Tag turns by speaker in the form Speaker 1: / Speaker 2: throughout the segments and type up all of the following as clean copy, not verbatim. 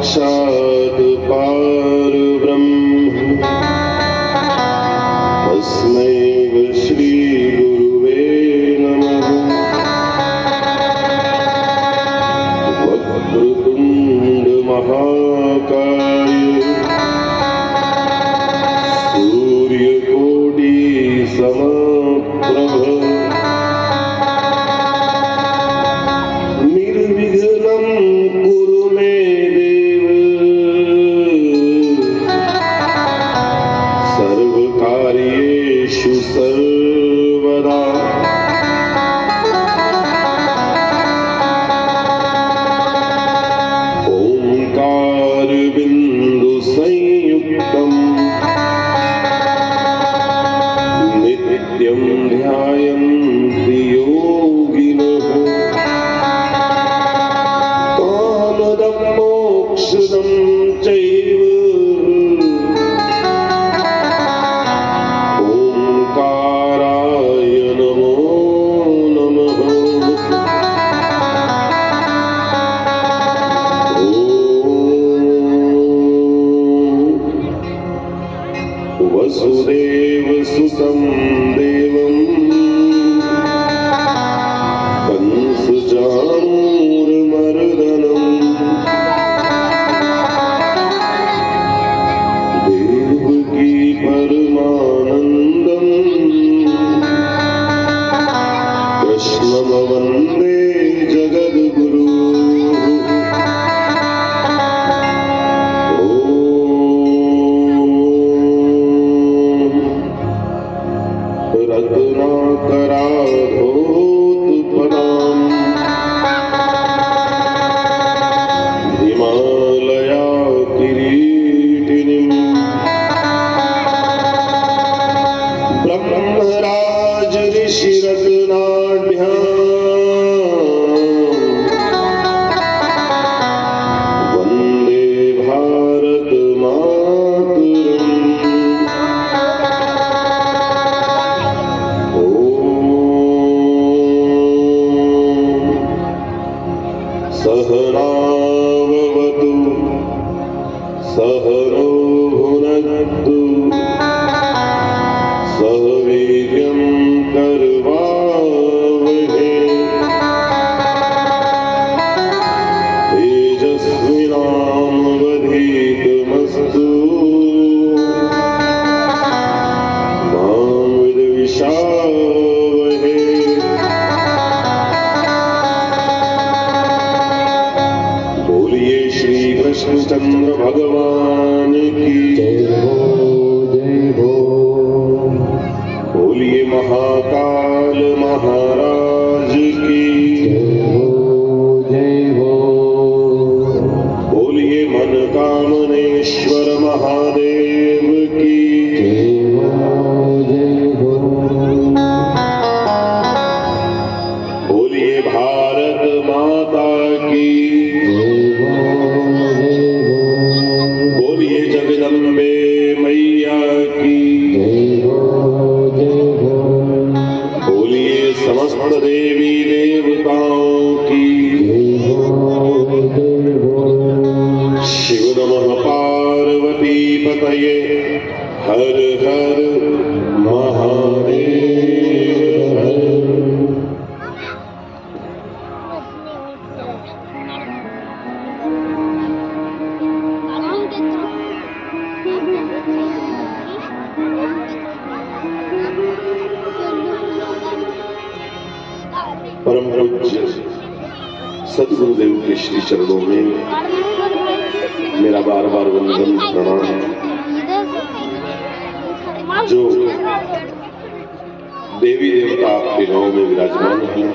Speaker 1: साक्षात् पारब्रह्म तस्मै श्री गुरुवे नमः। वक्रतुण्ड महाकाय सूर्यकोटि समप्रभ निर्विघ्नं कुरु मे देव सर्वकार्येषु सर्वदा। ओंकार बिंदु संयुक्तम् नित्यं ध्यायन्ति योगिनः कामदं मोक्षदं चैव ओंकाराय नमो नमः। ओम वसुदेवसुतं देवं कंसचाणूरमर्दनं देवकी परमानन्दं कृष्णं वन्दे जगद्गुरु। रत्नाकराधोत्पलाम् हिमालया किरीटिनीम् ब्रह्मराज ऋषिरत्नाढ्याम् वन्दे भारत मातरम्। सहनावतु सहनो भुनक्तु सह वीर्यं करवावहै तेजस्विनावधीतमस्तु मा विद्विषावहै। बोलिए श्री कृष्णचंद्र भगवान की जय हो जय हो। बोलिए महाकाल महाराज की जय हो जय हो। बोलिए मनकामनेश्वर महादेव की जय हो जय हो। बोलिए भारत माता की जगदम्बे मैया की बोलिए समस्त देवी देवताओं की शिव नमः पार्वती पतये हर हर महादेव। परम पूज्य सद्गुरुदेव के श्री चरणों में मेरा बार बार वंदन प्रणाम। जो देवी देवता आपके गांव में विराजमान हैं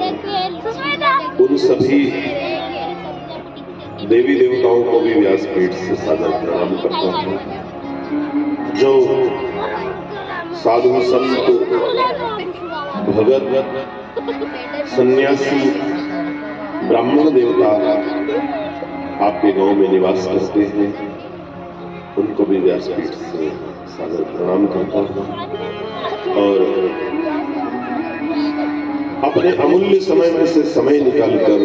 Speaker 1: उन सभी देवी देवताओं को भी व्यासपीठ से सादर प्रणाम करता हूँ। जो साधु संत भगत सन्यासी ब्राह्मण देवता आपके गांव में निवास करते हैं उनको भी व्यासपीठ से सादर प्रणाम करता हूँ। और अपने अमूल्य समय में से समय निकालकर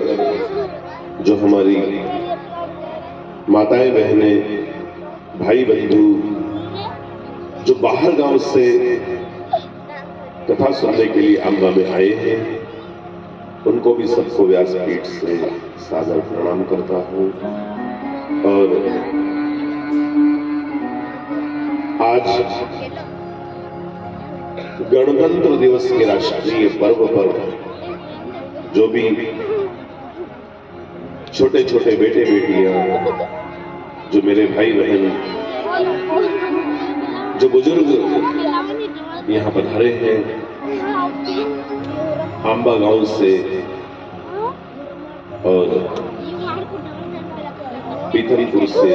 Speaker 1: जो हमारी माताएं बहनें, भाई बंधु जो बाहर गांव से कथा सुनने के लिए अम्बा में आए हैं, उनको भी सबको व्यासपीठ से सादर प्रणाम करता हूं। और आज गणतंत्र दिवस के राष्ट्रीय पर्व पर जो भी छोटे छोटे बेटे बेटियां, जो मेरे भाई बहन, जो बुजुर्ग यहाँ पधारे हैं, अम्बा गांव से और पीथमपुर से,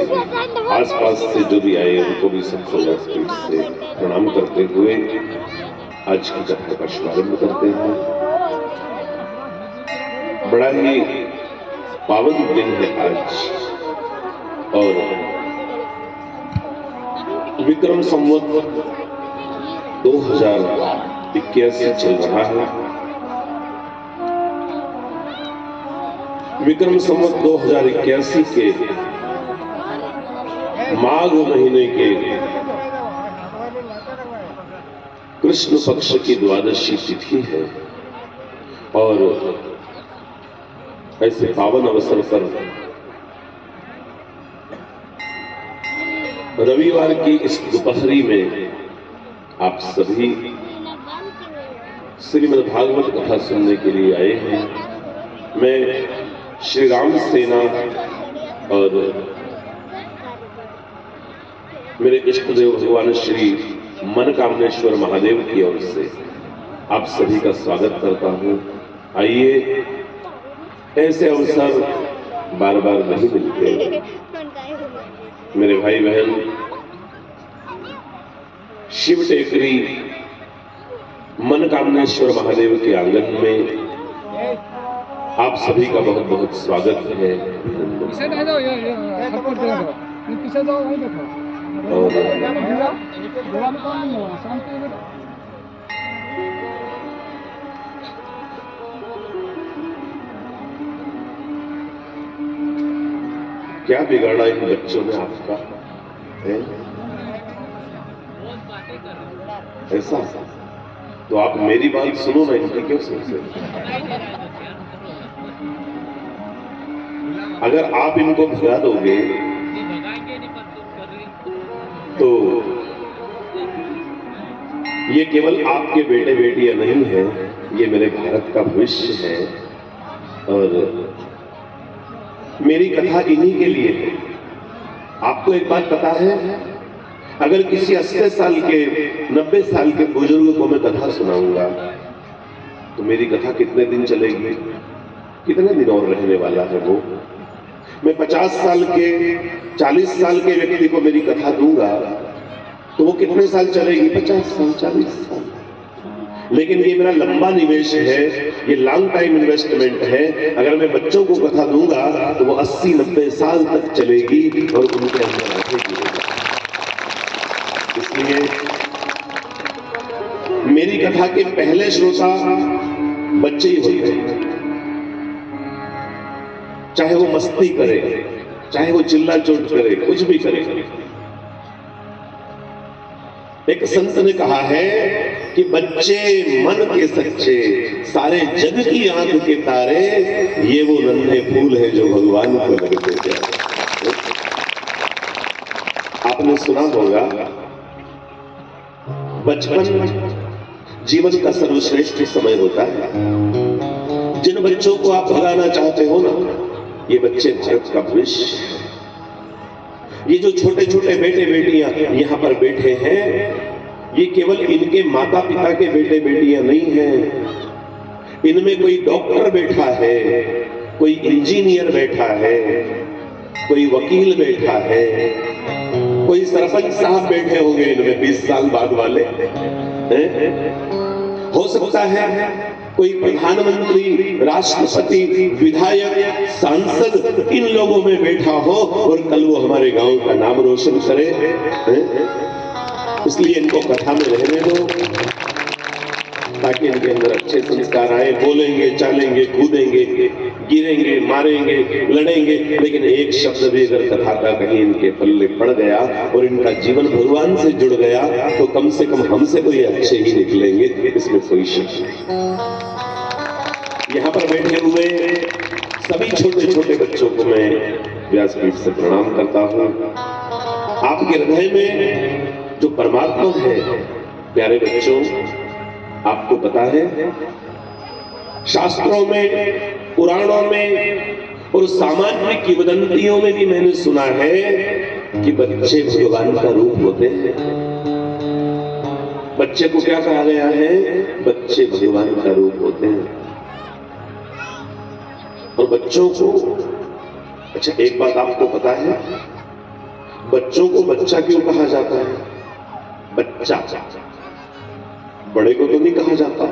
Speaker 1: आसपास से जो भी आए, उनको भी सबको व्यासपीठ से प्रणाम करते हुए आज की कथा का शुभारंभ करते हैं। बड़ा ही पावन दिन है आज, और विक्रम संवत 2081 चल रहा है। विक्रम संवत 2081 के माघ महीने के कृष्ण पक्ष की द्वादशी तिथि है, और ऐसे पावन अवसर पर रविवार की इस दोपहरी में आप सभी श्रीमद् भागवत कथा सुनने के लिए आए हैं। मैं श्री राम सेना और मेरे इष्ट देव भगवान श्री मनकामनेश्वर महादेव की ओर से आप सभी का स्वागत करता हूं। आइए, ऐसे अवसर बार बार नहीं मिलते। मेरे भाई बहन, शिव टेकरी मनकामनेश्वर महादेव के आंगन में आप सभी का बहुत बहुत स्वागत है। और क्या बिगाड़ा इन बच्चों ने आपका है? ऐसा तो आप मेरी बात सुनो ना, इनकी क्यों सुनते? अगर आप इनको भगा दोगे तो ये केवल आपके बेटे बेटियां नहीं है, ये मेरे भारत का भविष्य है। और मेरी कथा इन्हीं के लिए है। आपको एक बात पता है, अगर किसी 80 साल के 90 साल के बुजुर्ग को मैं कथा सुनाऊंगा तो मेरी कथा कितने दिन चलेगी, कितने दिन और रहने वाला है वो। मैं 50 साल के 40 साल के व्यक्ति को मेरी कथा दूंगा तो वो कितने साल चलेगी, 50 साल 40 साल। लेकिन ये मेरा लंबा निवेश है, ये लॉन्ग टाइम इन्वेस्टमेंट है। अगर मैं बच्चों को कथा दूंगा तो वो 80-90 साल तक चलेगी और उनके अंदर रहेगी। इसलिए मेरी कथा के पहले श्रोता बच्चे ही होते हैं, चाहे वो मस्ती करे, चाहे वो चिल्ला चोट करे, कुछ भी करे। एक संत ने कहा है कि बच्चे मन के सच्चे, सारे जग की आंख के तारे, ये वो नन्हे फूल है जो भगवान को लगते थे। आपने सुना होगा, बचपन जीवन का सर्वश्रेष्ठ समय होता है। जिन बच्चों को आप भगाना चाहते हो ना, ये बच्चे भारत का भविष्य। ये जो छोटे छोटे बेटे बेटियां यहां पर बैठे हैं, ये केवल इनके माता पिता के बेटे बेटियां नहीं हैं। इनमें कोई डॉक्टर बैठा है, कोई इंजीनियर बैठा है, कोई वकील बैठा है, कोई सरपंच साहब बैठे होंगे इनमें 20 साल बाद वाले हो सकता है कोई प्रधानमंत्री, राष्ट्रपति, विधायक, सांसद इन लोगों में बैठा हो और कल वो हमारे गांव का नाम रोशन करे। इसलिए इनको कथा में रहने दो, ताकि इनके अंदर अच्छे संस्कार आए। बोलेंगे, चालेंगे, कूदेंगे, गिरेंगे, मारेंगे, लड़ेंगे, लेकिन एक शब्द भी अगर कथा का कहीं इनके पल्ले पड़ गया और इनका जीवन भगवान से जुड़ गया तो कम से कम हमसे तो ये अच्छे ही निकलेंगे, इसमें कोई शक नहीं। यहाँ पर बैठे हुए सभी छोटे छोटे बच्चों को मैं व्यासपीठ से प्रणाम करता हूँ। आपके हृदय में जो परमात्मा है, प्यारे बच्चों, आपको पता है शास्त्रों में, पुराणों में और सामान्य किंवदंतियों में भी मैंने सुना है कि बच्चे भगवान का रूप होते हैं। बच्चे को क्या कहा गया है? बच्चे भगवान का रूप होते हैं। और बच्चों को, अच्छा एक बात आपको पता है, बच्चों को बच्चा क्यों कहा जाता है? बच्चा, बड़े को तो नहीं कहा जाता।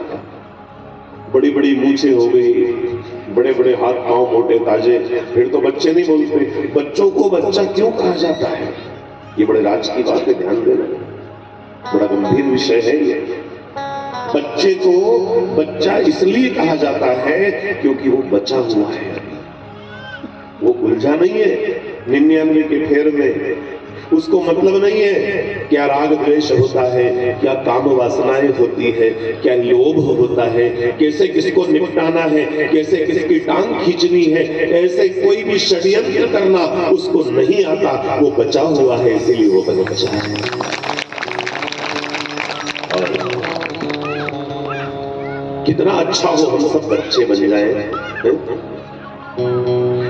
Speaker 1: बड़ी बड़ी मूछें हो गई, बड़े बड़े हाथ पांव मोटे ताजे, फिर तो बच्चे नहीं बोलते। बच्चों को बच्चा क्यों कहा जाता है? ये बड़े राज की बात है, ध्यान देना, बड़ा गंभीर विषय है ये। बच्चे को बच्चा इसलिए कहा जाता है क्योंकि वो बचा हुआ है, वो उलझा नहीं है 99 के फेर में। उसको मतलब नहीं है क्या राग द्वेष होता है, क्या काम वासनाएं होती है, क्या लोभ होता है, कैसे किसको निपटाना है, कैसे किसकी टांग खींचनी है, ऐसे कोई भी षड्यंत्र करना उसको नहीं आता। वो बचा हुआ है, इसीलिए वो बच्चा है। और कितना अच्छा हो हम सब बच्चे बन जाए।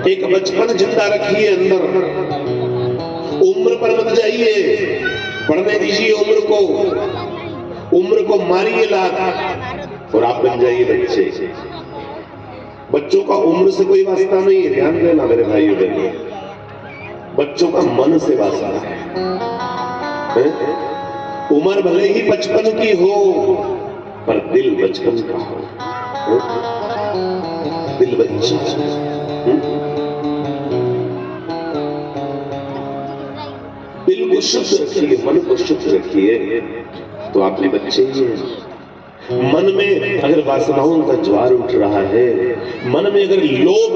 Speaker 1: एक बचपन जिंदा रखिए अंदर, उम्र पर मत जाइए, पढ़ने दीजिए उम्र को मारिए लात और आप बन जाइए बच्चे। बच्चों का उम्र से कोई वास्ता नहीं है, ध्यान देना मेरे भाइयों बहनों, बच्चों का मन से वास्ता है। उम्र भले ही 55 की हो पर दिल बचपन का हो, दिल बच्चा। दिल को शुद्ध रखिए, मन को शुद्ध रखिए, तो आप भी बच्चे ही हैं। मन में अगर वासनाओं का ज्वार उठ रहा है, मन में अगर लोभ,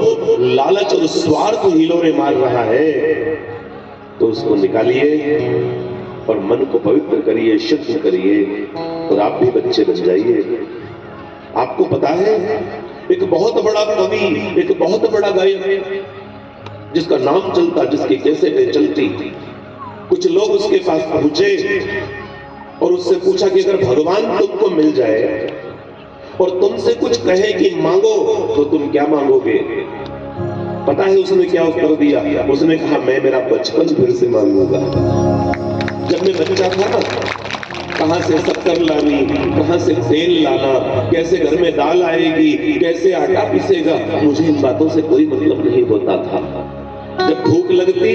Speaker 1: लालच और स्वार्थ हिलोरे मार रहा है, तो उसको निकालिए और मन को पवित्र करिए, शुद्ध करिए, और आप भी बच्चे बन जाइए। आपको पता है एक बहुत बड़ा कवि, एक बहुत बड़ा गायक जिसका नाम चलता, जिसकी कैसेटें चलती, कुछ लोग उसके पास पहुंचे और उससे पूछा कि अगर भगवान तुमको मिल जाए और तुमसे कुछ कहे कि मांगो तो तुम क्या मांगोगे? पता है उसने क्या उत्तर दिया? उसने कहा मैं मेरा बचपन फिर से मांगूंगा। जब मैं बच्चा था ना, कहां से शक्कर लानी, कहां से तेल लाना, कैसे घर में दाल आएगी, कैसे आटा पिसेगा, मुझे इन बातों से कोई मतलब नहीं होता था। जब भूख लगती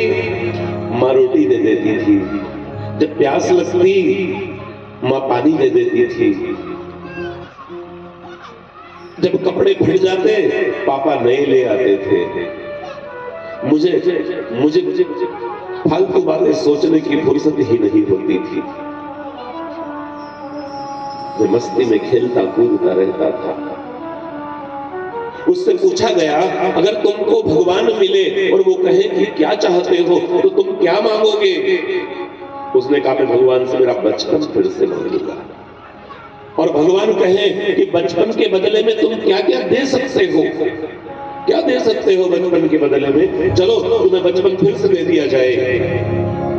Speaker 1: माँ रोटी दे देती थी, जब प्यास लगती माँ पानी दे देती थी, जब कपड़े फट जाते पापा नए ले आते थे। मुझे फालतू बातें सोचने की फुर्सत ही नहीं होती थी। मैं मस्ती में खेलता कूदता रहता था। उससे पूछा गया अगर तुमको भगवान मिले और वो कहे कि क्या चाहते हो तो तुम क्या मांगोगे? उसने कहा मैं भगवान से मेरा बचपन फिर से मांगूंगा। और भगवान कहे कि बचपन के बदले में तुम क्या क्या दे सकते हो, क्या दे सकते हो बचपन के बदले में? चलो तुम्हें बचपन फिर से दे दिया जाए,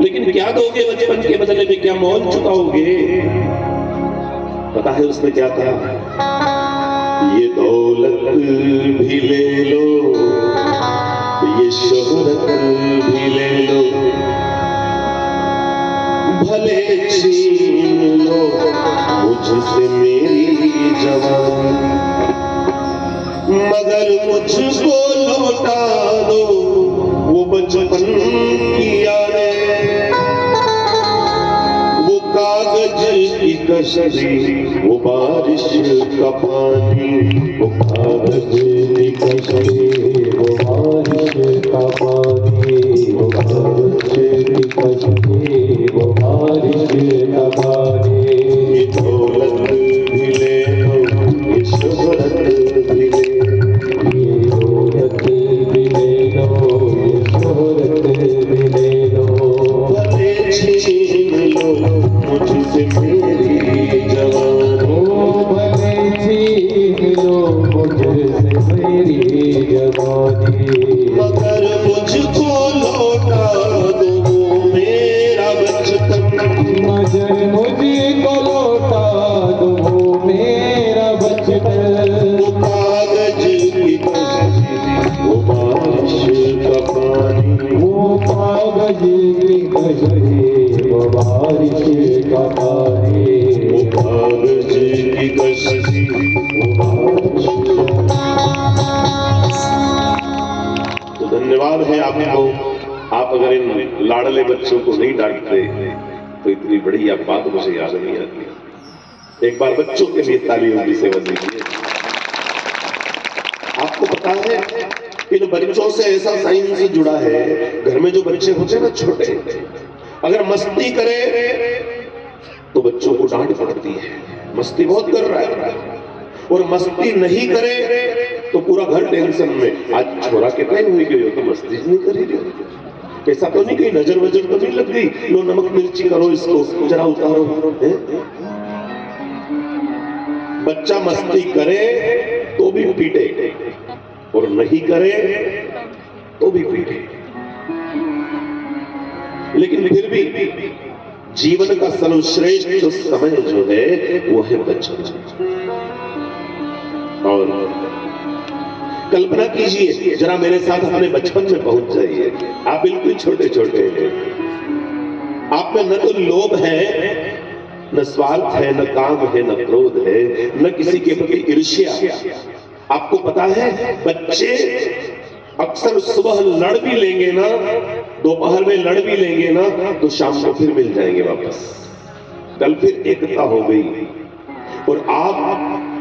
Speaker 1: लेकिन क्या दोगे बचपन के बदले में? क्या मौज चुकाओगे? पता है उसने क्या कहा? ये दौलत भी ले लो, ये शोहरत भी ले लो, भले छीन लो मुझसे मेरी जवानी, मगर मुझको लौटा दो वो बचपन की यादें, वो कागज की कश्ती, वो बारिश का पानी, वो कागज की कश्ती, वो बारिश का पानी, वो कागज की कश्ती, वो बारिश का पानी। ये दौलत भी ले लो, आपको, आप अगर इन लाडले बच्चों को नहीं डांटते तो इतनी बड़ी आप बात मुझे याद नहीं आती। एक बार बच्चों के लिए तालियों की सेवा दीजिए। आपको पता है इन बच्चों से ऐसा साइंस जुड़ा है, घर में जो बच्चे होते हैं ना छोटे, अगर मस्ती करे तो बच्चों को डांट पड़ती है, मस्ती बहुत कर रहा है, और मस्ती नहीं करे तो पूरा घर टेंशन में। आज छोरा कितना ही हुई गई हो तो मस्ती नहीं कर रही हो, ऐसा तो नहीं कहीं नजर वजर तो नहीं लग गई, लो नमक मिर्ची करो इसको जरा उतारो। बच्चा मस्ती करे तो भी पीटे और नहीं करे तो भी पीटे, लेकिन फिर भी जीवन का सर्वश्रेष्ठ जो समय जो है वो है बचपन। और कल्पना कीजिए जरा मेरे साथ अपने बचपन में पहुंच जाइए। आप बिल्कुल छोटे छोटे हैं, आप में न तो लोभ है, न स्वार्थ है, न काम है, न क्रोध है, न किसी के प्रति ईर्ष्या। आपको पता है बच्चे अक्सर सुबह लड़ भी लेंगे ना, दोपहर में लड़ भी लेंगे ना, तो शाम को फिर मिल जाएंगे वापस। कल फिर एकता हो गई। और आप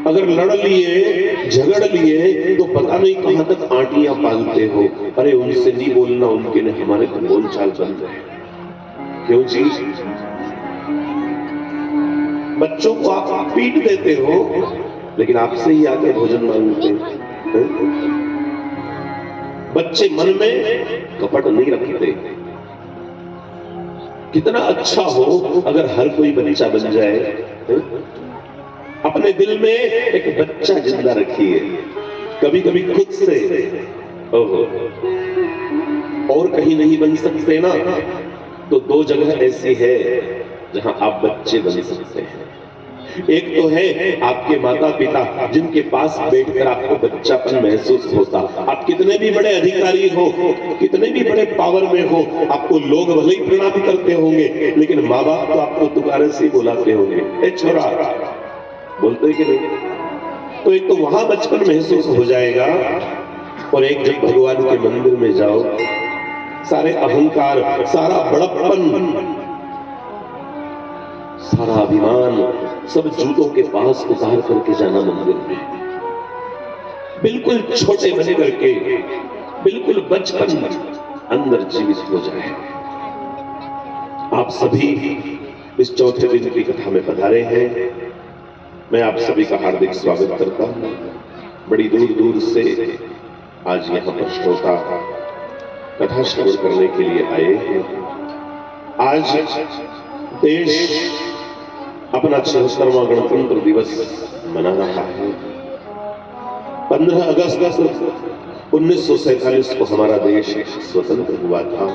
Speaker 1: अगर लड़ लिए, झगड़ लिए, तो पता नहीं कहां तक आंटियां पालते हो। अरे उनसे नहीं बोलना, उनके ने हमारे तो बोलचाल बन रहे। क्यों जी? बच्चों को आप पीट देते हो, लेकिन आपसे ही आके भोजन मांगते हैं। बच्चे मन में कपट नहीं रखते। कितना अच्छा हो अगर हर कोई बच्चा बन जाए। अपने दिल में एक बच्चा जिंदा रखिए, कभी कभी खुद से। ओहो, और कहीं नहीं बन सकते ना, तो दो जगह ऐसी है जहां आप बच्चे बन सकते हैं। एक तो है आपके माता पिता, जिनके पास बैठकर आपको बच्चापन महसूस होता। आप कितने भी बड़े अधिकारी हो, कितने भी बड़े पावर में हो, आपको लोग भले ही प्रणाम करते होंगे, लेकिन माँ बाप तो आपको तुकारे से बुलाते होंगे, ए छोरा, बोलते कि नहीं? तो एक तो वहां बचपन महसूस हो जाएगा, और एक जब भगवान के मंदिर में जाओ, सारे अहंकार, सारा बड़प्पन, सारा अभिमान सब जूतों के पास उतार करके जाना मंदिर में। बिल्कुल छोटे बने करके, बिल्कुल बचपन अंदर जीवित हो जाए। आप सभी इस चौथे दिन की कथा में पधारे हैं। मैं आप सभी का हार्दिक स्वागत करता हूं। बड़ी दूर दूर से आज यहां पर श्रोता कथा श्रवण करने के लिए आए हैं। आज देश अपना 76वां गणतंत्र दिवस मना रहा है। 15 अगस्त 1947 को हमारा देश स्वतंत्र हुआ था,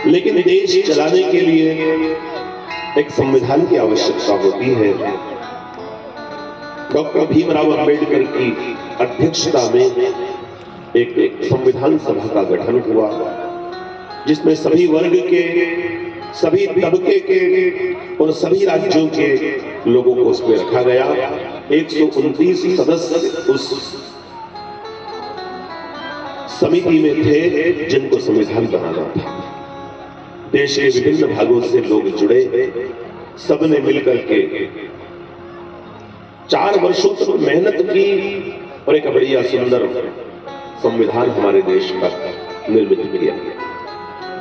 Speaker 1: लेकिन देश चलाने के लिए एक संविधान की आवश्यकता होती है। डॉक्टर भीमराव अंबेडकर की अध्यक्षता में एक संविधान सभा का गठन हुआ, जिसमें सभी वर्ग के, सभी तबके के और सभी राज्यों के लोगों को उसमें रखा गया। 129 सदस्य उस समिति में थे जिनको संविधान बनाना था। देश के विभिन्न भागों से लोग जुड़े, सबने मिलकर के 4 वर्षों तक मेहनत की और एक बढ़िया सुंदर संविधान हमारे देश का निर्मित किया,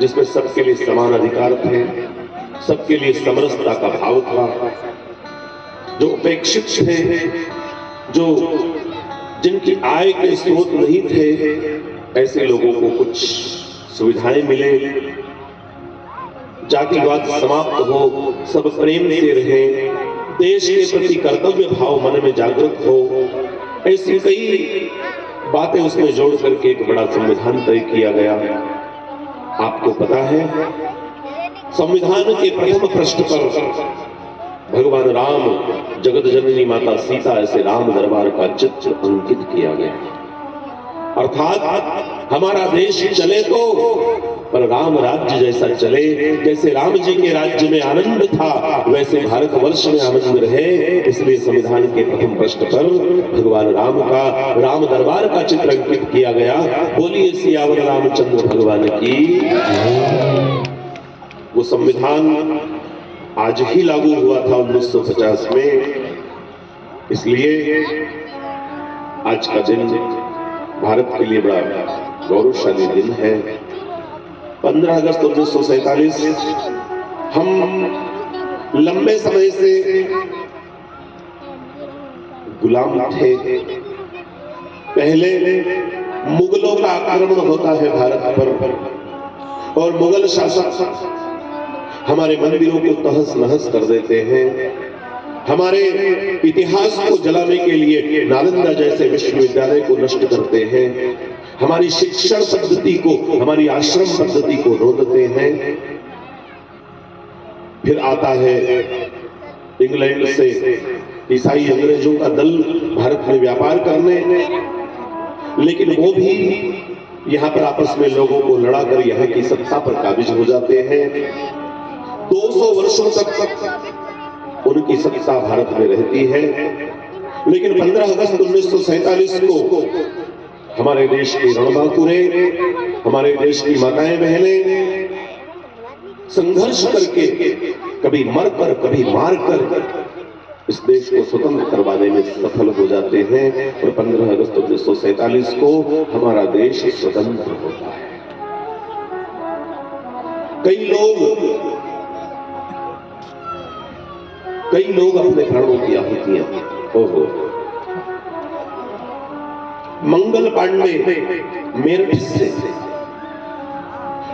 Speaker 1: जिसमें सबके लिए समान अधिकार थे, सबके लिए समरसता का भाव था। जो उपेक्षित थे, जो जिनकी आय के स्रोत नहीं थे, ऐसे लोगों को कुछ सुविधाएं मिले, जातिवाद समाप्त हो, सब प्रेम से रहे, देश के प्रति कर्तव्य भाव मन में जागृत हो, ऐसी कई बातें उसमें जोड़ करके एक बड़ा संविधान तय किया गया। आपको पता है संविधान के प्रथम पृष्ठ पर भगवान राम, जगत जननी माता सीता, ऐसे राम दरबार का चित्र अंकित किया गया। अर्थात हमारा देश चले तो पर राम राज्य जैसा चले। जैसे राम जी के राज्य में आनंद था वैसे भारतवर्ष में आनंद रहे। इसलिए संविधान के प्रथम पृष्ठ पर भगवान राम का राम दरबार का चित्र अंकित किया गया। बोलिए सियावर रामचंद्र भगवान की। वो संविधान आज ही लागू हुआ था 1950 में। इसलिए आज का दिन भारत के लिए बड़ा गौरवशाली दिन है। 15 अगस्त 1947 हम लंबे समय से गुलाम थे। पहले मुगलों का आक्रमण होता है भारत पर और मुगल शासक हमारे मंदिरों को तहस नहस कर देते हैं। हमारे इतिहास को जलाने के लिए नालंदा जैसे विश्वविद्यालय को नष्ट करते हैं। हमारी शिक्षण पद्धति को, हमारी आश्रम पद्धति को रोकते हैं। फिर आता है इंग्लैंड से ईसाई अंग्रेजों का दल भारत में व्यापार करने, लेकिन वो भी यहाँ पर आपस में लोगों को लड़ाकर यहाँ की सत्ता पर काबिज हो जाते हैं। 200 वर्षों तक उनकी सत्ता भारत में रहती है। लेकिन 15 अगस्त 1947 को हमारे देश के रणबांकुरे, हमारे देश की माताएं बहनें संघर्ष करके कभी मरकर कभी मारकर इस देश को स्वतंत्र करवाने में सफल हो जाते हैं और 15 अगस्त 1947 को हमारा देश स्वतंत्र होता है। कई लोग अपने प्राणों की आहुतियां, ओहो, मंगल पांडे मेरठ से,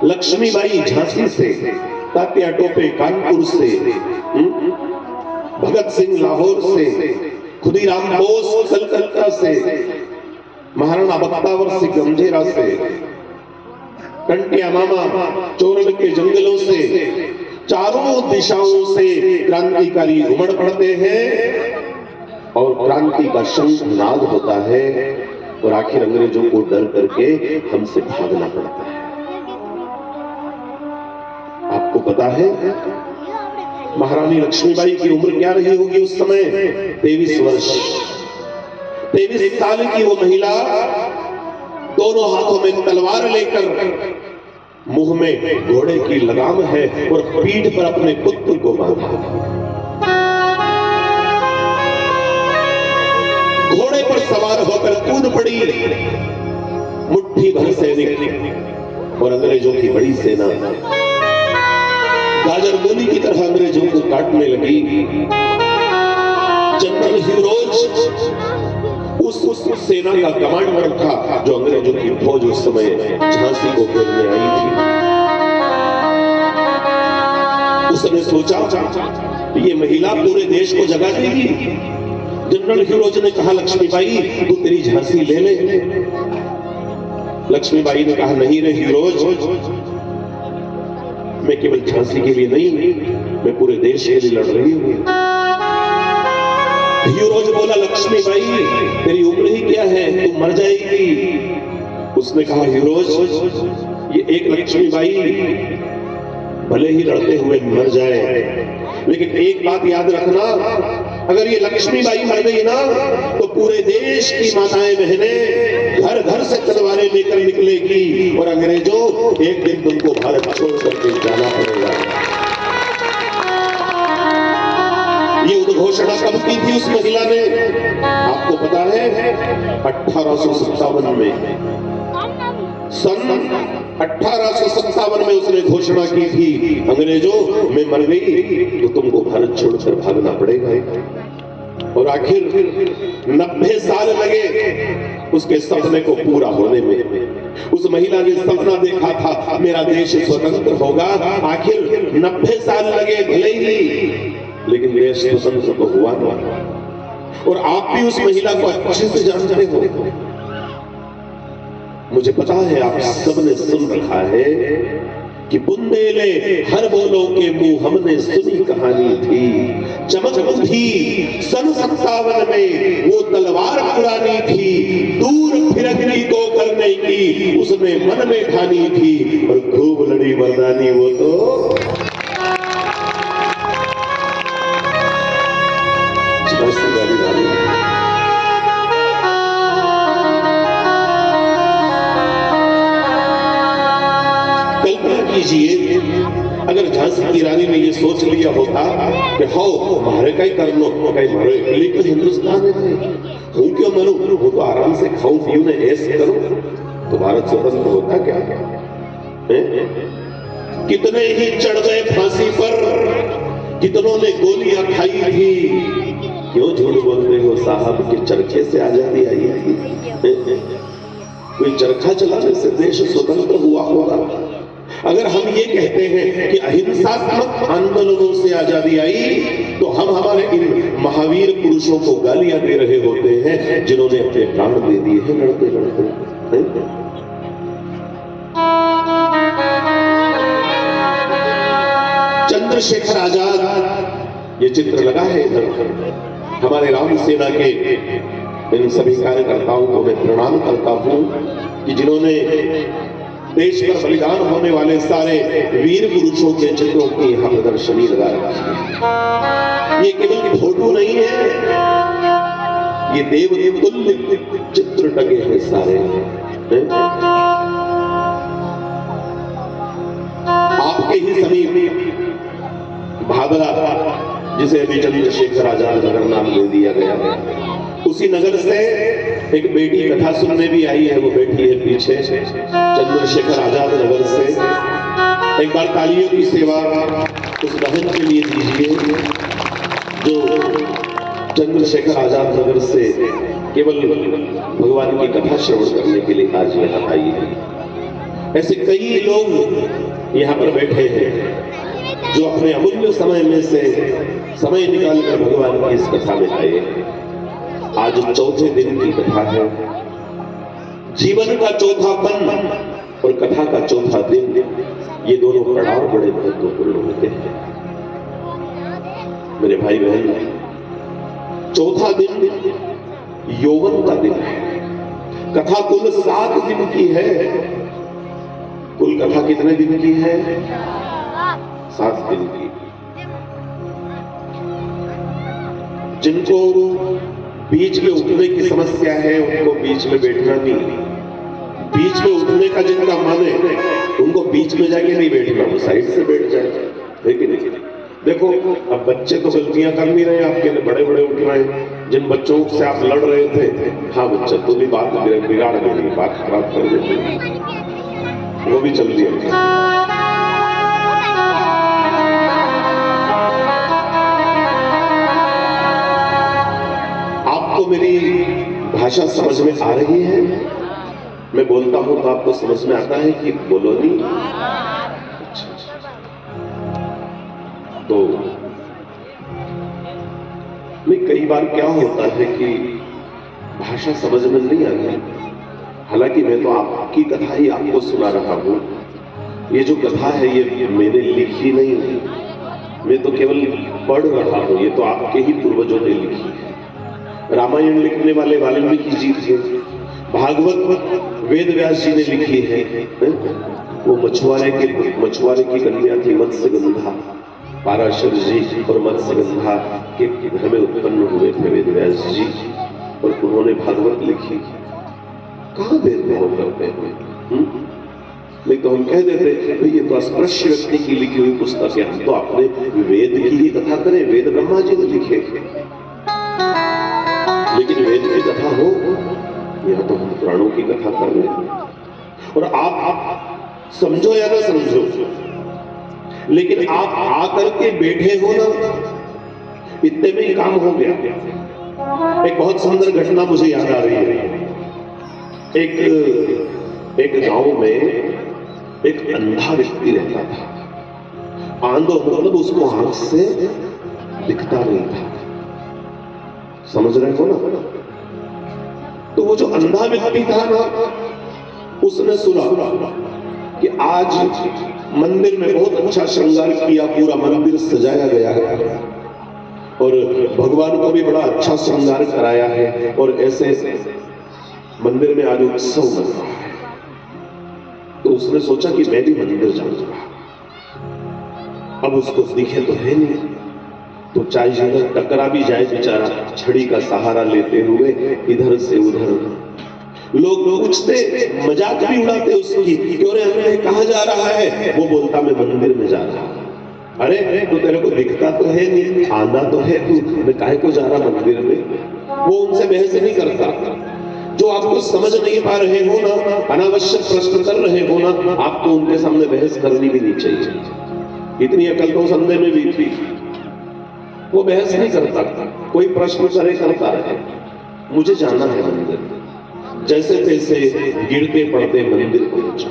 Speaker 1: लक्ष्मीबाई झांसी से, तात्या टोपे कानपुर से, भगत सिंह लाहौर से, खुदीराम बोस कलकत्ता से, महाराणा बख्तावर सिंह गंजेरा से, कंटिया मामा चोरल के जंगलों से, चारों दिशाओं से क्रांतिकारी उमड़ पड़ते हैं और क्रांति का शंख नाद होता है और आखिर अंग्रेजों को डर करके हमसे भागना पड़ता है। आपको पता है महारानी लक्ष्मीबाई की उम्र क्या रही होगी उस समय? 23 वर्ष। 23 साल की वो महिला दोनों हाथों में तलवार लेकर, मुंह में घोड़े की लगाम है और पीठ पर अपने पुत्र को बांधा है। घोड़े पर सवार होकर कूद पड़ी मुट्ठी भर सैनिक और अंग्रेजों की बड़ी सेना गाजर मूली की तरह अंग्रेजों को काटने लगी। जनरल ह्यूरोज उस सेना का कमांडर था जो अंग्रेजों की फौज उस समय झांसी को घेरने आई थी। उसने सोचा ये महिला पूरे देश को जगा देगी। जनरल ह्यूरोज ने कहा लक्ष्मीबाई तू तेरी झांसी ले ले। लक्ष्मीबाई ने कहा नहीं रे ह्यूरोज, मैं केवल झांसी के लिए नहीं, मैं पूरे देश के लिए लड़ रही हूं। ह्यूरोज बोला लक्ष्मीबाई तेरी उम्र ही क्या है, तू मर जाएगी। उसने कहा ह्यूरोज ये एक लक्ष्मीबाई भले ही लड़ते हुए मर जाए, लेकिन एक बात याद रखना, अगर ये लक्ष्मीबाई मर गई ना तो पूरे देश की माताएं बहनें घर घर से तलवारें लेकर निकलेगी और अंग्रेजों एक दिन तुमको भारत छोड़ करके जाना पड़ेगा। ये उद्घोषणा कब की थी उस महिला ने? आपको पता है 1857 में, सन 1857 में उसने घोषणा की थी अंग्रेजों मैं मर गई तो तुमको भारत छोड़कर भागना पड़ेगा। और आखिर 90 साल लगे उसके सपने को पूरा होने में। उस महिला ने सपना देखा था मेरा देश स्वतंत्र होगा, आखिर 90 साल लगे भले ही, लेकिन देश स्वतंत्र तो हुआ ना। और आप भी उस महिला को अच्छे से जानते हो, मुझे पता है आप सबने सुन रखा है कि बुंदेले हर बोलों के मुंह हमने सुनी कहानी थी, चमक थी सन 57 में वो तलवार पुरानी थी, दूर फिरंगी को करने करने की उसने मन में ठानी थी और खूब लड़ी मर्दानी वो तो कल्पना कीजिए अगर झांसी की रानी ने ये सोच लिया होता कि हो मारे का ही कर लो कहीं मारो, लेकिन हिंदुस्तान में हूं क्यों मरूं, वो तो आराम से खाऊं पीऊं ने ऐश करूं, तो भारत स्वतंत्र होता क्या क्या कितने ही चढ़ गए फांसी पर, कितनों ने गोलियां खाई थी, क्यों झूठ बोलते हो साहब के चरखे से आजादी आई थी। कोई चरखा चलाने से देश स्वतंत्र हुआ होगा? अगर हम ये कहते हैं कि अहिंसात्मक आंदोलनों से आजादी आई, तो हम हमारे इन महावीर prophets को गालियां दे रहे होते हैं जिन्होंने अपने प्राण दे दिए हैं लड़ते लड़ते। चंद्रशेखर आजाद, ये चित्र लगा है इधर, हमारे राम सेना के इन सभी कार्यकर्ताओं को मैं प्रणाम करता हूं कि जिन्होंने देश पर बलिदान होने वाले सारे वीर पुरुषों के चित्रों की यहाँ प्रदर्शनी लगा रखी है। ये केवल फोटो नहीं है, ये देव तुल्य चित्र टंगे हैं सारे। आपके ही समीप भादरा, जिसे अभी चंद्रशेखर आजाद नगर नाम दे दिया गया है, उसी नगर से एक बेटी कथा सुनने भी आई है। वो बेटी है पीछे, चंद्रशेखर आजाद नगर से। एक बार तालियों की सेवा उस बहन के लिए दीजिए जो चंद्रशेखर आजाद नगर से केवल भगवान की कथा श्रवण करने के लिए आज यहाँ आई है। ऐसे कई लोग यहाँ पर बैठे हैं जो अपने अमूल्य समय में से समय निकालकर भगवान की इस कथा में आए। आज चौथे दिन की कथा है। जीवन का चौथापन और कथा का चौथा दिन, ये दोनों पड़ाव बड़े महत्वपूर्ण होते हैं मेरे भाई बहन। चौथा दिन यौवन का दिन है। कथा कुल 7 दिन की है। कुल कथा कितने दिन की है? 7 दिन की। जिनको बीच में उठने की समस्या है उनको बीच में बैठना नहीं, बीच में उठने का जिनका मन है उनको बीच में जाके नहीं बैठना, वो साइड से बैठ जाए, है कि नहीं? देखो अब बच्चे तो गलतियां कर नहीं रहे, आपके बड़े बड़े उठ रहे हैं। जिन bच्चों से आप लड़ रहे थे, हाँ बच्चा तो भी बात बिगाड़ देंगे, बात खराब कर देते, वो भी चल दिया। आपको मेरी भाषा समझ में आ रही है? मैं बोलता हूं तो आपको समझ में आता है कि बोलो नहीं? तो नहीं, कई बार क्या होता है कि भाषा समझ में नहीं आती। हालांकि मैं तो आपकी कथा ही आपको सुना रहा हूं। ये जो कथा है ये मैंने लिखी नहीं है, मैं तो केवल पढ़ रहा हूं। ये तो आपके ही पूर्वजों ने लिखी है। रामायण लिखने वाले वाल्मीकि जी थे, भागवत वेद व्यास जी ने लिखी है। वो मछुआरे की कन्या थी मत्स्यगंधा, पाराशर जी और मत्स्यगंधा के घर में उत्पन्न हुए थे वेद व्यास जी, और उन्होंने भागवत लिखी। कहां भेदभाव करते हैं? नहीं तो हम कह देते भाई ये तो अस्पृश्य व्यक्ति की लिखी हुई पुस्तक है, हम तो अपने वेद की ही कथा करें, वेद ब्रह्मा जी ने लिखे। लेकिन वेद की कथा हो, यहां तो हम पुराणों की कथा कर रहे हैं। और आप समझो या ना समझो, लेकिन आप आकर के बैठे हो ना, इतने में ही काम हो गया। एक बहुत सुंदर घटना मुझे याद आ रही है। एक गांव में एक अंधा व्यक्ति रहता था। आंधो मतलब उसको आंख से दिखता नहीं था, समझ रहे हो ना? तो वो जो अंधा व्यक्ति था ना, उसने सुना कि आज मंदिर में बहुत अच्छा श्रृंगार किया, पूरा मंदिर सजाया गया है और भगवान को भी बड़ा अच्छा श्रृंगार कराया है, और ऐसे मंदिर में आज उत्सव मन रहा है। तो उसने सोचा कि मैं भी मंदिर जाऊंगा। अब उसको दिखे तो है नहीं, तो चाहे इधर टकरा भी जाए बेचारा, छड़ी का सहारा लेते हुए इधर से उधर। लोग पूछते, मजाक भी उड़ाते उसकी, क्यों रे हमें कहाँ जा रहा है? वो बोलता मैं मंदिर में जा रहा हूं। अरे तो तेरे को दिखता तो है नहीं, आंधा तो है तू, मैं काहे को जा रहा मंदिर में? वो उनसे बहस नहीं करता। जो आपको समझ नहीं पा रहे हो ना, अनावश्यक प्रश्न कर रहे हो ना, आपको उनके सामने बहस करनी भी नहीं चाहिए। इतनी अकल तो संदेह में भी थी। वो बहस नहीं करता, कोई प्रश्न करे करता रहे, मुझे जाना है मंदिर। जैसे तैसे गिरते पड़ते मंदिर पहुंचा।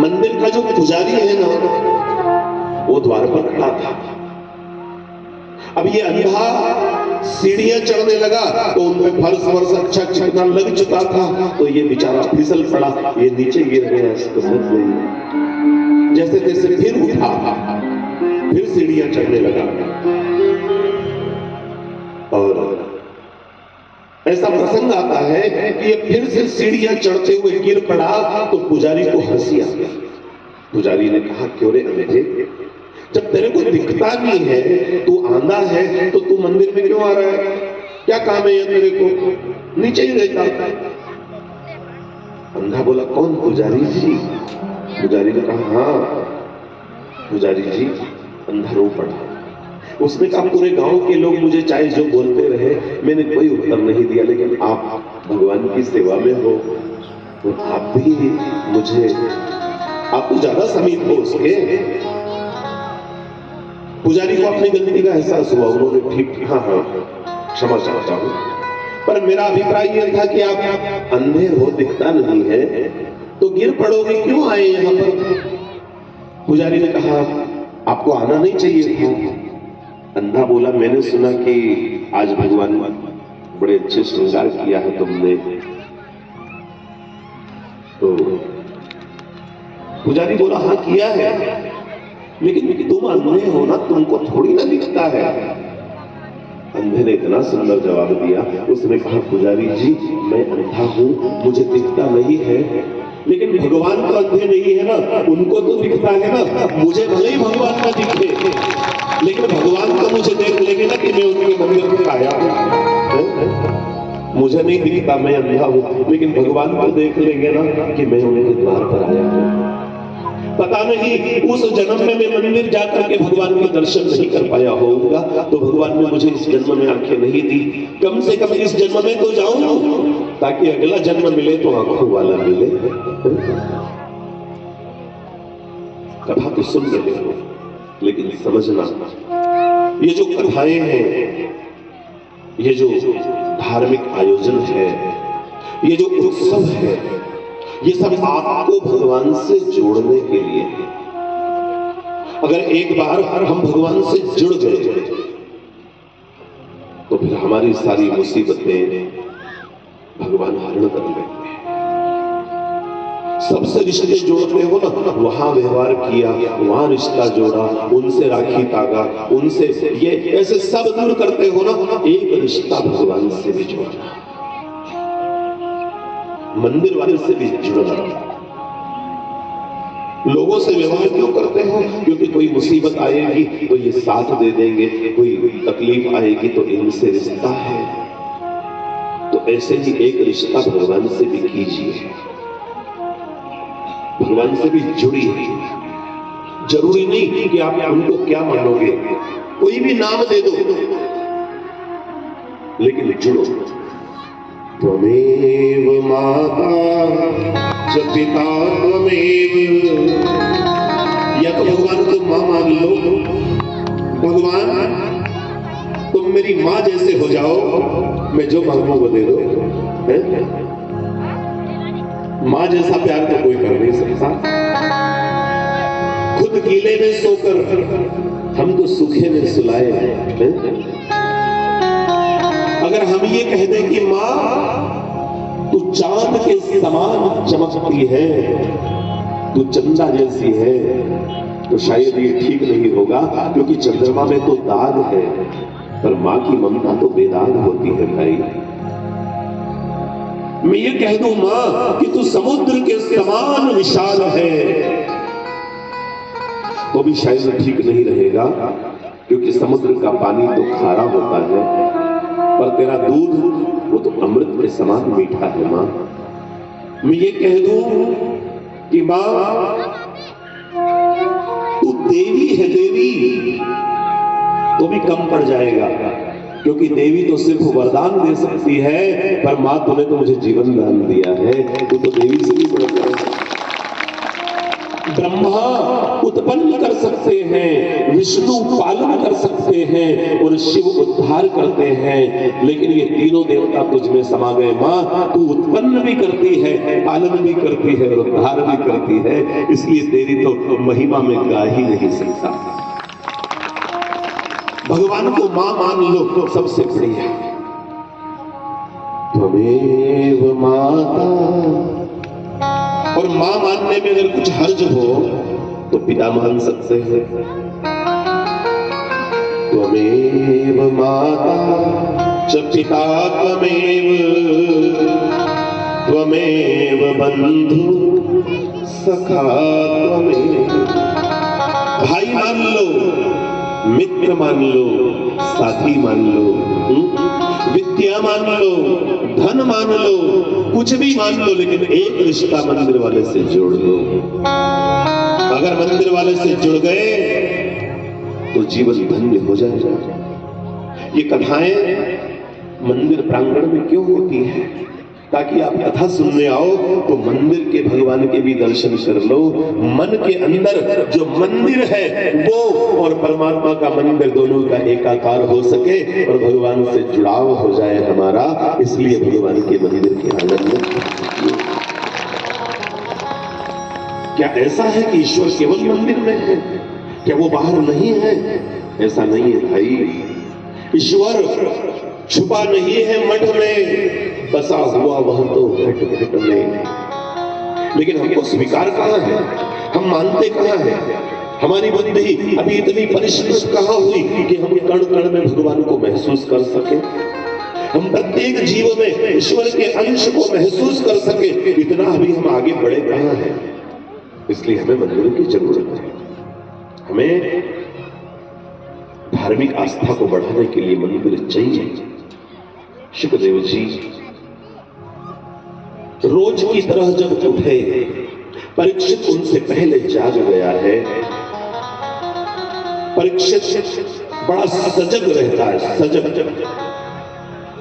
Speaker 1: मंदिर का जो पुजारी है ना, वो द्वार पर खड़ा था। अब ये अंधा सीढ़ियां चढ़ने लगा तो उनपे फर्श वर्ष अच्छा चिकना लग चुका था, तो ये बेचारा फिसल पड़ा, ये नीचे गिर गया, इसको समझ नहीं। जैसे तैसे फिर उठा, फिर सीढ़ियां चढ़ने लगा। और ऐसा प्रसंग आता है कि ये फिर से सीढ़ियां चढ़ते हुए गिर पड़ा, तो पुजारी को हंसी आ गई। पुजारी ने कहा, क्यों रे अंधे, जब तेरे को दिखता नहीं है, तू आंधा है, तो तू मंदिर में क्यों आ रहा है? क्या काम है ये तेरे को? नीचे ही रहता। अंधा बोला, कौन? पुजारी जी। पुजारी ने कहा, हाँ पुजारी जी। अंधा रो पड़ा। उसने कहा, पूरे गांव के लोग मुझे चाहे जो बोलते रहे, मैंने कोई उत्तर नहीं दिया, लेकिन आप भगवान की सेवा में हो, तो आप भी मुझे, आप तो ज्यादा समीप हो उसके। पुजारी को अपनी गलती का एहसास हुआ। उन्होंने ठीक, हाँ हाँ क्षमा चाहता हूं, पर मेरा अभिप्राय यह था कि आप अंधे हो, दिखता नहीं है, तो गिर पड़ोगे, क्यों आए यहां पर? पुजारी ने कहा, आपको आना नहीं चाहिए था। अंधा बोला, मैंने सुना कि आज भगवान बड़े अच्छे श्रृंगार किया है तुमने। तो पुजारी बोला, हाँ किया है, लेकिन तुम अंधे हो ना, तुमको थोड़ी ना दिखता है। अंधे ने इतना सुंदर जवाब दिया। उसने कहा, पुजारी जी मैं अंधा हूं, मुझे दिखता नहीं है, लेकिन भगवान तो अंधे नहीं है ना, उनको तो दिखता है ना। मुझे भले ही भगवान ना दिखे, लेकिन भगवान तो मुझे देख लेंगे ना कि मैं उनके मंदिर में आया हूं। मुझे नहीं दिखता, मैं अंधा हूं, लेकिन भगवान को देख लेंगे ना कि मैं उनके द्वार पर आया हूं। पता नहीं उस जन्म में मैं मंदिर जाकर के भगवान के दर्शन नहीं कर पाया होऊंगा, तो भगवान ने मुझे इस जन्म में आंखें नहीं दी। कम से कम इस जन्म में तो जाऊं, ताकि अगला जन्म मिले तो आंखों वाला मिले। कथा तो सुन रहे हो, लेकिन समझना, ये जो कथाएं हैं, ये जो धार्मिक आयोजन है, ये जो उत्सव है, ये सब आपको भगवान से जोड़ने के लिए है। अगर एक बार हम भगवान से जुड़ गए, तो फिर हमारी सारी मुसीबतें भगवान हरण कर लेंगे। सबसे रिश्ते जोड़ते हो ना, वहां व्यवहार किया, वहां रिश्ता जोड़ा, उनसे राखी तागा, उनसे ये ऐसे सब दूर करते हो ना, एक रिश्ता भगवान से भी जोड़ना, मंदिर वाले से भी जुड़ना। लोगों से व्यवहार क्यों करते हो? क्योंकि कोई मुसीबत आएगी तो ये साथ दे देंगे, कोई तकलीफ आएगी तो इनसे रिश्ता है। तो ऐसे ही एक रिश्ता भगवान से भी कीजिए, भगवान से भी जुड़िए। जरूरी नहीं कि आप उनको क्या मानोगे, कोई भी नाम दे दो, लेकिन जुड़ो। त्वमेव माता च पिता त्वमेव, या तो भगवान को मां मान लो, भगवान तुम मेरी मां जैसे हो जाओ, मैं जो मांगू वो दे दो। मां जैसा प्यार तो कोई कर नहीं सकता। खुद गीले में सोकर हम तो सूखे में सुलाए हैं। अगर हम ये कह दें कि मां तू चांद के समान चमकती है, तू चंदा जैसी है, तो शायद ये ठीक नहीं होगा, क्योंकि चंद्रमा में तो दाग है, पर मां की ममता तो बेदाग होती है भाई। मैं ये कह दूं मां कि तू समुद्र के समान विशाल है, तो भी शायद ठीक नहीं रहेगा, क्योंकि समुद्र का पानी तो खारा होता है, पर तेरा दूध वो तो अमृत के समान मीठा है मां। मैं ये कह दूं कि मां तू देवी है, देवी तो भी कम पड़ जाएगा, क्योंकि देवी तो सिर्फ वरदान दे सकती है, पर मां तूने तो मुझे जीवन दान दिया है, तू तो देवी से भी बढ़ जाएगा। ब्रह्मा उत्पन्न कर सकते हैं, विष्णु पालन कर सकते हैं और शिव उद्धार करते हैं, लेकिन ये तीनों देवता तुझ में समा गए मां। तू उत्पन्न भी करती है, पालन भी करती है और उद्धार भी करती है, इसलिए तेरी तो महिमा में गा ही नहीं सकता। भगवान को मां मान लो तो सबसे बढ़िया। त्वमेव माता, और मां मानने में अगर कुछ हर्ज हो तो पिता मान सकते हैं। त्वमेव माता च पिता त्वमेव, त्वमेव बंधु सखा त्वमेव। भाई मान लो, मित्र मान लो, साथी मान लो, विद्या मान लो, धन मान लो, कुछ भी मान लो, लेकिन एक रिश्ता मंदिर वाले से जोड़ लो। अगर मंदिर वाले से जुड़ गए तो जीवन धन्य हो जाएगा। ये कथाएं मंदिर प्रांगण में क्यों होती है? ताकि आप कथा सुनने आओ तो मंदिर के भगवान के भी दर्शन कर लो। मन के अंदर जो मंदिर है वो और परमात्मा का मंदिर दोनों का एकाकार हो सके और भगवान से जुड़ाव हो जाए हमारा। इसलिए भगवान के मंदिर के आंगन में क्या ऐसा है कि ईश्वर केवल मंदिर में है? क्या वो बाहर नहीं है? ऐसा नहीं है भाई। ईश्वर छुपा नहीं है मठ में, बसा हुआ वह तो घट घट में। लेकिन हमको स्वीकार कहां है? हम मानते कहां है? हमारी बुद्धि अभी इतनी परिष्कृत कहां हुई कि हम कण कण में भगवान को महसूस कर सके, हम प्रत्येक जीव में ईश्वर के अंश को महसूस कर सके। इतना अभी हम आगे बढ़े कहां हैं? इसलिए हमें मंदिरों की जरूरत है। हमें धार्मिक आस्था को बढ़ाने के लिए मंदिर चाहिए। शुकदेव जी रोज की तरह जब उठे, परीक्षित उनसे पहले जाग गया है। परीक्षित बड़ा सजग रहता है, सजग।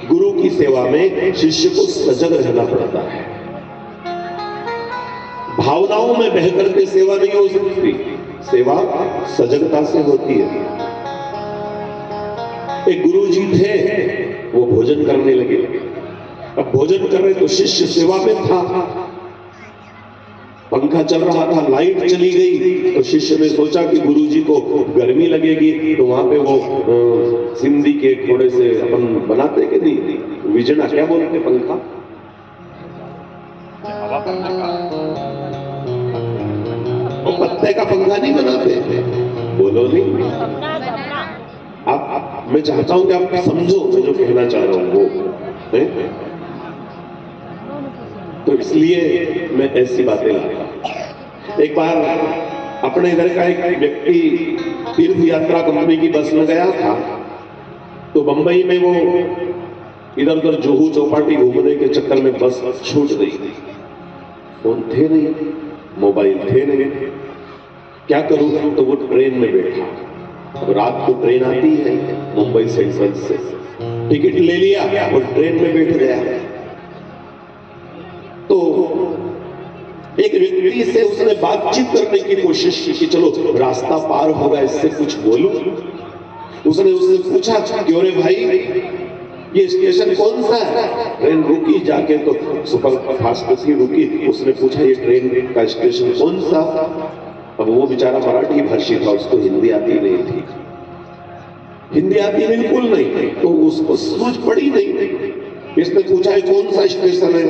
Speaker 1: गुरु की सेवा में शिष्य को सजग रहना पड़ता है। भावनाओं में बहकर के सेवा नहीं हो सकती, सेवा सजगता से होती है। एक गुरु जी थे, वो भोजन करने लगे। अब भोजन कर रहे तो शिष्य सेवा में था। पंखा चल रहा था, लाइट चली गई तो शिष्य ने सोचा कि गुरुजी को गर्मी लगेगी, तो वहां पे वो सिंधी के थोड़े से अपन बनाते कि नहीं, विजना क्या बोलते, पंखा पत्ते का पंखा नहीं बनाते, बोलो नहीं। आप मैं चाहता हूं कि आप समझो मैं जो कहना चाह रहा हूं वो है? तो इसलिए मैं ऐसी बातें लाता। एक बार अपने इधर का एक व्यक्ति तीर्थ यात्रा कंपनी की बस में गया था, तो बंबई में वो इधर उधर जुहू चौपाटी घूमने के चक्कर में बस छूट गई। फोन थे नहीं, मोबाइल थे नहीं, क्या करूं? तो वो ट्रेन में बैठा। अब रात को ट्रेन आती है मुंबई सेंट्रल से, टिकट ले लिया और ट्रेन में बैठ गया। तो एक व्यक्ति से उसने बातचीत करने की कोशिश की कि चलो रास्ता पार होगा, इससे कुछ बोलूं। उसने उससे पूछा, क्यों रे भाई, ये स्टेशन कौन सा है? ट्रेन रुकी जाके तो सुपर फास्ट थी, रुकी। उसने पूछा, ये ट्रेन का स्टेशन कौन सा? अब वो बेचारा मराठी भाषी था, उसको हिंदी आती नहीं थी, हिंदी आती बिल्कुल नहीं, तो उसको समझ पड़ी नहीं। इसने पूछा, ये कौन सा स्टेशन है?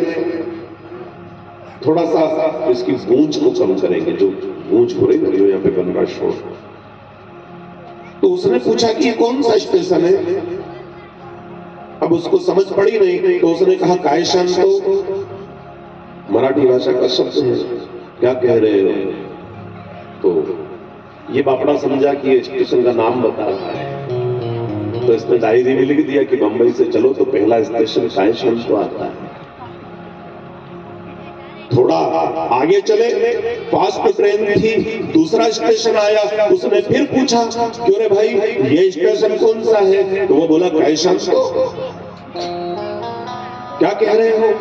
Speaker 1: थोड़ा सा इसकी गूंज को कम करेंगे, जो गूंज हो रही है जो यहाँ पे बन रहा शोर। तो उसने पूछा कि ये कौन सा स्टेशन है? अब अब उसको समझ पड़ी नहीं, तो उसने कहा काय शांतो, मराठी भाषा का शब्द है, क्या कह रहे हो? तो ये बापड़ा समझा कि ये स्टेशन का नाम बता रहा है, तो इसने डायरी में लिख दिया कि बंबई से चलो तो पहला स्टेशन काय शांतो आता है। थोड़ा आगे चले, फास्ट ट्रेन थी, दूसरा स्टेशन आया, उसने फिर पूछा क्यों रे भाई ये स्टेशन कौन सा है? तो वो बोला काय शांतो। क्या कह रहे हो?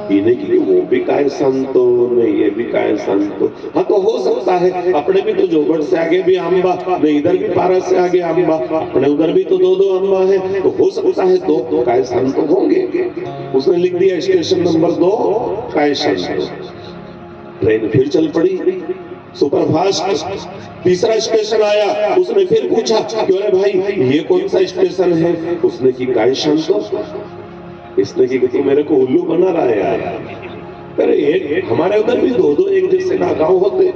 Speaker 1: इन्हें की वो भी काय शांतो, नहीं ये भी काय शांतो। हाँ तो हो सकता है, अपने भी तो जोगढ़ से आगे भी अम्बा, नहीं इधर भी पारा से आगे अम्बा, अपने उधर भी तो 2-2 अम्बा है, तो हो सकता है 2 काय शांतो होंगे। उसने लिख दिया स्टेशन नंबर 2 काय शांतो। ट्रेन फिर चल पड़ी सुपरफास्ट। तीसरा स्टेशन आया, उसने फिर पूछा क्यों रे भाई ये कौन सा स्टेशन है? उसने की काय शांतो। इसने की तो मेरे को उल्लू बना रहा है यार। अरे एक हमारे उधर भी 2-2 एक जैसे गाँव होते,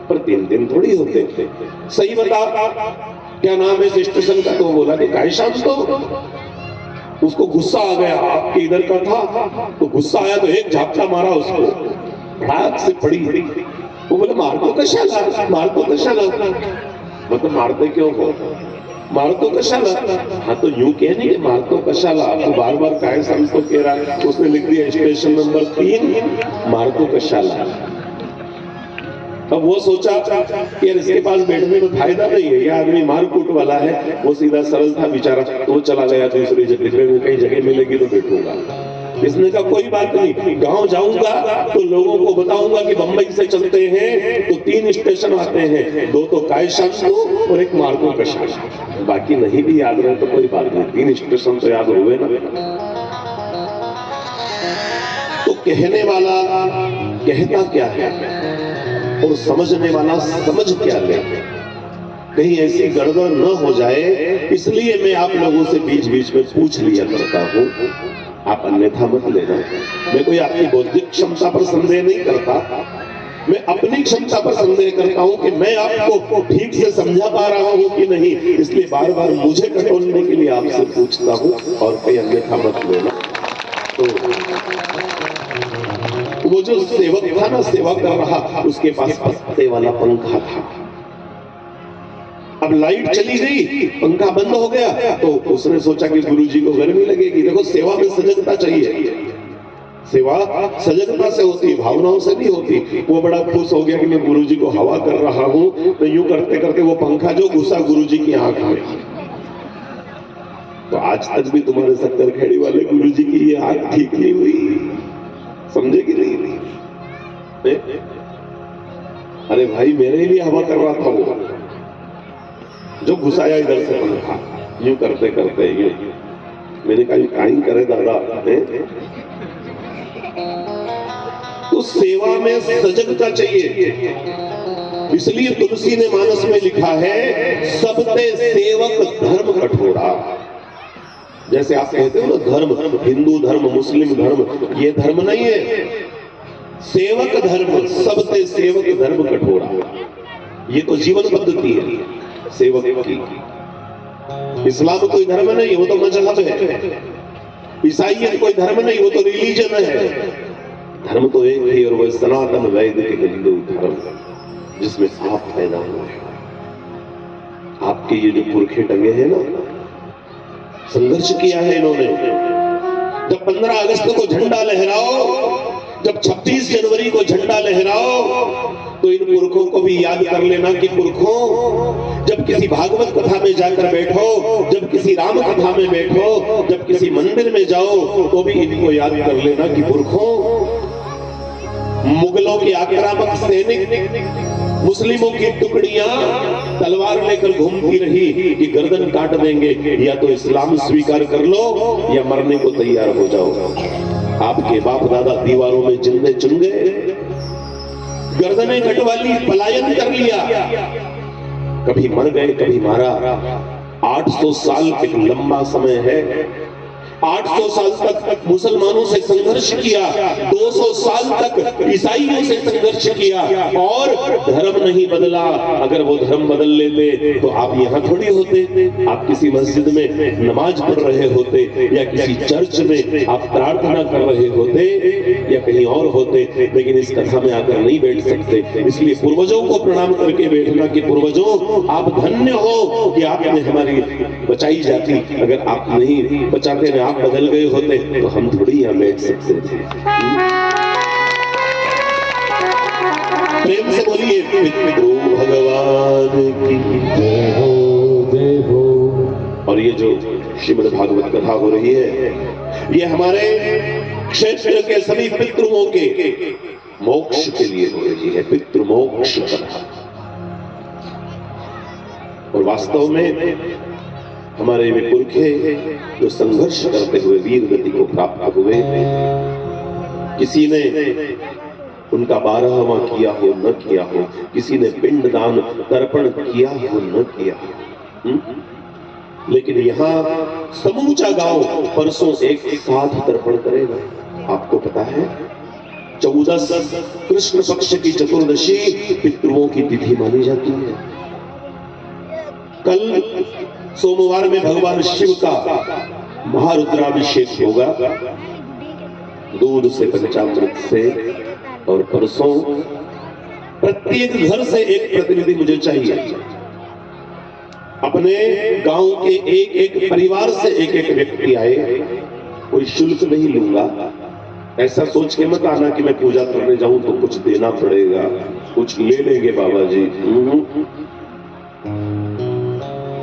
Speaker 1: पर 3-3 थोड़ी होते। सही बता क्या नाम है इस स्टेशन का? तो बोला कि काय शांतो। उसको गुस्सा आ गया, आपके इधर का था, तो गुस्सा आया तो एक झपटा मारा उसको, रात से पड़ी। वो बोले मारतो कशाला, मारतो कशाला, मतलब मारते क्यों हो, मारतो कशाला? हाँ तो यूं कहने के मारतो कशाला, आपको बार बार काय शांतो कह रहा है। उसने लिख दिया स्टेशन नंबर 3 मारतो कशाला। अब वो सोचा कि यार इसके पास बैठने में फायदा नहीं है, यह आदमी मारकूट वाला है, वो सीधा सरल था बेचारा, तो वो चला गया दूसरी जगह में, कहीं जगह मिलेगी तो बैठूंगा। इसने कहा कोई बात नहीं, गांव जाऊंगा तो लोगों को बताऊंगा कि बंबई से चलते हैं तो 3 स्टेशन आते हैं, 2 तो काय शांतो और 1 मारतो कशाला। बाकी नहीं भी याद रहे तो कोई बात नहीं, 3 स्टेशन तो याद हुए ना। तो कहने वाला कहता क्या है और समझने वाला समझ क्या ले, कहीं ऐसी गड़बड़ न हो जाए, इसलिए मैं आप लोगों से बीच बीच में पूछ लिया करता हूं, आप अन्यथा मत लेना। मैं कोई आपकी बौद्धिक क्षमता पर संदेह नहीं करता, मैं अपनी क्षमता पर संदेह करता हूं कि मैं आपको ठीक से समझा पा रहा हूं कि नहीं, इसलिए बार बार मुझे टटोलने के लिए आपसे पूछता हूं, और कोई अन्यथा मत लेना। तो वो जो सेवक था ना, सेवा कर रहा, उसके पास पत्ते वाला पंखा था। अब लाइट चली गई, पंखा बंद हो गया, तो उसने सोचा कि गुरुजी को गर्मी लगेगी। देखो सेवा में सजगता चाहिए, सेवा सजगता से होती, भावनाओं से नहीं होती। वो बड़ा खुश हो गया कि मैं गुरुजी को हवा कर रहा हूं, तो यूं करते करते वो पंखा जो घुसा गुरुजी की आंख में। तो आज तक भी तुम्हारे सक्करखेड़ी वाले गुरुजी की ये आंख ठीक नहीं हुई, समझे कि नहीं? अरे भाई मेरे लिए हवा कर रहा था वो, जो घुसाया इधर से पंखा, यूं करते करते ये मैंने कहा काई करे दादा। तो सेवा में सजगता चाहिए, इसलिए तुलसी ने मानस में लिखा है सबते सेवक धर्म कठोरा। जैसे आप कहते हो ना धर्म, हिंदू धर्म, मुस्लिम धर्म, ये धर्म नहीं है, सेवक धर्म, सबते सेवक धर्म कठोरा। ये तो जीवन पद्धति है सेवक की। इस्लाम कोई धर्म नहीं, वो तो मजहब है। ईसाईयत कोई धर्म नहीं, वो तो रिलीजन है। धर्म तो एक ही, और वो सनातन वैदिक हिंदू धर्म, जिसमें आप पैदा हुए। आपके ये जो पुरखे टंगे हैं ना, संघर्ष किया है इन्होंने। जब 15 अगस्त को झंडा लहराओ, जब 26 जनवरी को झंडा लहराओ, तो इन पुरखों को भी याद कर लेना कि पुरखों, जब किसी भागवत कथा में जाकर बैठो, जब किसी राम कथा में बैठो, जब किसी मंदिर में जाओ, तो भी इनको याद कर लेना कि पुरखों, मुगलों के आक्रामक सैनिक, मुस्लिमों की टुकड़ियां तलवार लेकर घूमती रही कि गर्दन काट देंगे, या तो इस्लाम स्वीकार कर लो या मरने को तैयार हो जाओ। आपके बाप दादा दीवारों में जिंदे चुन गए, गर्दनें कटवा ली, पलायन कर लिया, कभी मर गए कभी मारा। 800 साल एक लंबा समय है। 800 साल तक मुसलमानों से संघर्ष किया, 200 साल तक ईसाइयों से संघर्ष किया और धर्म नहीं बदला। अगर वो धर्म बदल लेते तो आप यहाँ थोड़ी होते, आप किसी मस्जिद में नमाज पढ़ रहे होते या किसी चर्च में आप प्रार्थना कर रहे होते या कहीं और होते, लेकिन इस कथा में आकर नहीं बैठ सकते। इसलिए पूर्वजों को प्रणाम करके बैठना कि पूर्वजों आप धन्य हो कि आपने हमारी बचाई जाती, अगर आप नहीं बचाते ना, आप बदल गए होते तो हम थोड़ी यहाँ बैठ सकते थे। प्रेम से बोलिए पितृ भगवान की जय हो, जय हो। और ये जो श्रीमद् भागवत कथा हो रही है, ये हमारे क्षेत्र के सभी पितृओं के मोक्ष के लिए हो रही है, पितृ मोक्ष कथा। और वास्तव में हमारे वे पुरखे जो संघर्ष करते हुए वीर गति को प्राप्त हुए, किसी ने उनका 12वां किया हो न किया हो, किसी ने पिंडदान तर्पण किया हो न किया हो, लेकिन यहाँ समूचा गांव परसों एक साथ तर्पण करेगा। आपको पता है 14 कृष्ण पक्ष की चतुर्दशी पितृओं की तिथि मानी जाती है। कल सोमवार में भगवान शिव का महारुद्राभिषेक होगा, दूध से, पंचामृत से, और परसों प्रत्येक घर से एक प्रतिनिधि मुझे चाहिए। अपने गांव के एक एक परिवार से एक एक व्यक्ति आए, कोई शुल्क नहीं लूंगा। ऐसा सोच के मत आना कि मैं पूजा करने जाऊं तो कुछ देना पड़ेगा, कुछ ले लेंगे बाबा जी।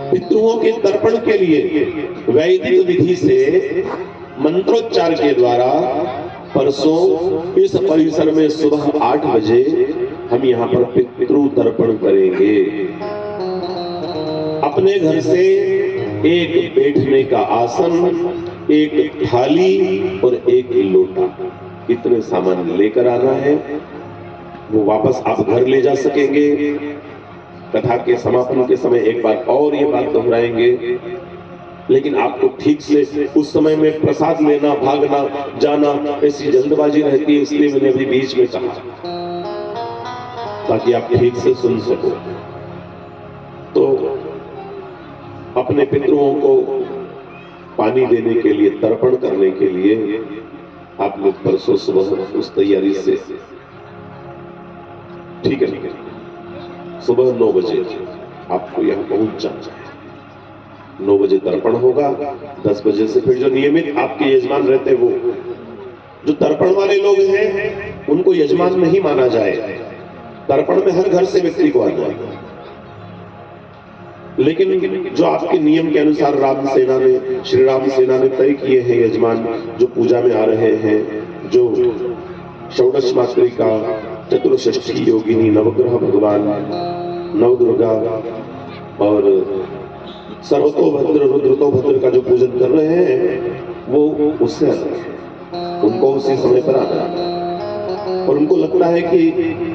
Speaker 1: पितृओं के तर्पण के लिए वैदिक विधि से मंत्रोच्चार के द्वारा परसों इस परिसर में सुबह 8 बजे हम यहाँ पर पितृ तर्पण करेंगे। अपने घर से एक बैठने का आसन, एक थाली और एक लोटा, इतने सामान लेकर आना है। वो वापस आप घर ले जा सकेंगे। कथा के समापन के समय एक बार और ये बात दोहराएंगे, लेकिन आपको ठीक से उस समय में प्रसाद लेना, भागना, जाना, ऐसी जल्दबाजी रहती है, इसलिए मैंने अभी बीच में कहा ताकि आप ठीक से सुन सको। तो अपने पितरों को पानी देने के लिए, तर्पण करने के लिए आप लोग परसों सुबह उस तैयारी से, ठीक है, सुबह 9 बजे आपको यहाँ पहुंच जाना है। 9 बजे तर्पण होगा, 10 बजे से फिर जो नियमित आपके यजमान रहते हैं, वो जो तर्पण वाले लोग हैं उनको यजमान नहीं माना जाए। तर्पण में हर घर से व्यक्ति को आना है, लेकिन जो आपके नियम के अनुसार राम सेना ने, श्री राम सेना ने तय किए हैं यजमान, जो पूजा में आ रहे हैं, जो षोडश मातृका, चतुर्षष्ठी योगिनी, नवग्रह भगवान, नवदुर्गा और सर्वतोभद्र, रुद्रतोभद्र का जो पूजन कर रहे हैं, वो उससे अलग है। उनको उसी समय पर आना है और उनको लगता है कि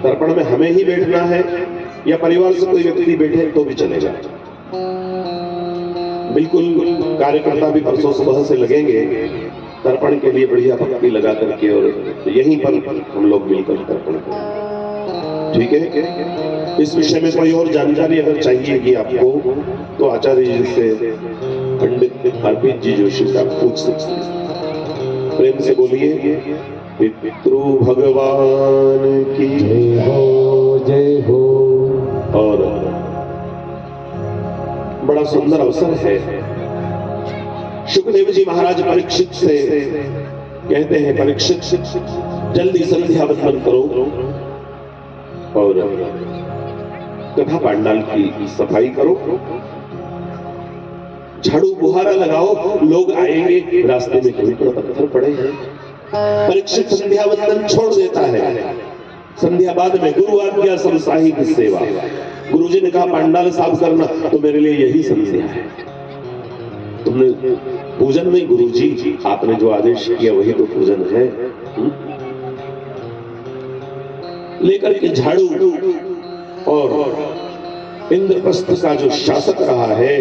Speaker 1: तर्पण में हमें ही बैठना है या परिवार से कोई व्यक्ति बैठे तो भी चलेगा। बिल्कुल कार्यकर्ता भी परसों सुबह से लगेंगे तर्पण के लिए, बढ़िया भक्ति लगा करके, और यहीं पर हम लोग मिलकर तर्पण करें। ठीक है। इस विषय में कोई और जानकारी अगर चाहिएगी आपको तो आचार्य जी से, पंडित अर्पित जी जोशी से आप पूछ सकते हैं। प्रेम से बोलिए पितृ भगवान की जय हो, जय हो। और बड़ा सुंदर अवसर है। शुकदेव जी महाराज परीक्षित से कहते हैं, परीक्षित जल्दी संध्या वंदन करो और कथा पांडाल की सफाई करो, झाड़ू बुहारा लगाओ, लोग आएंगे, रास्ते में कहीं पर पत्थर पड़े हैं। परीक्षित संध्या वंदन छोड़ देता है। संध्या बाद में गुरु आज्ञा सब साहिब सेवा। गुरुजी ने कहा पांडाल साफ करना, तो मेरे लिए यही संध्या है। तुमने पूजन नहीं, गुरुजी आपने जो आदेश किया वही तो पूजन है। लेकर के झाड़ू, और इंद्रप्रस्थ का जो शासक रहा है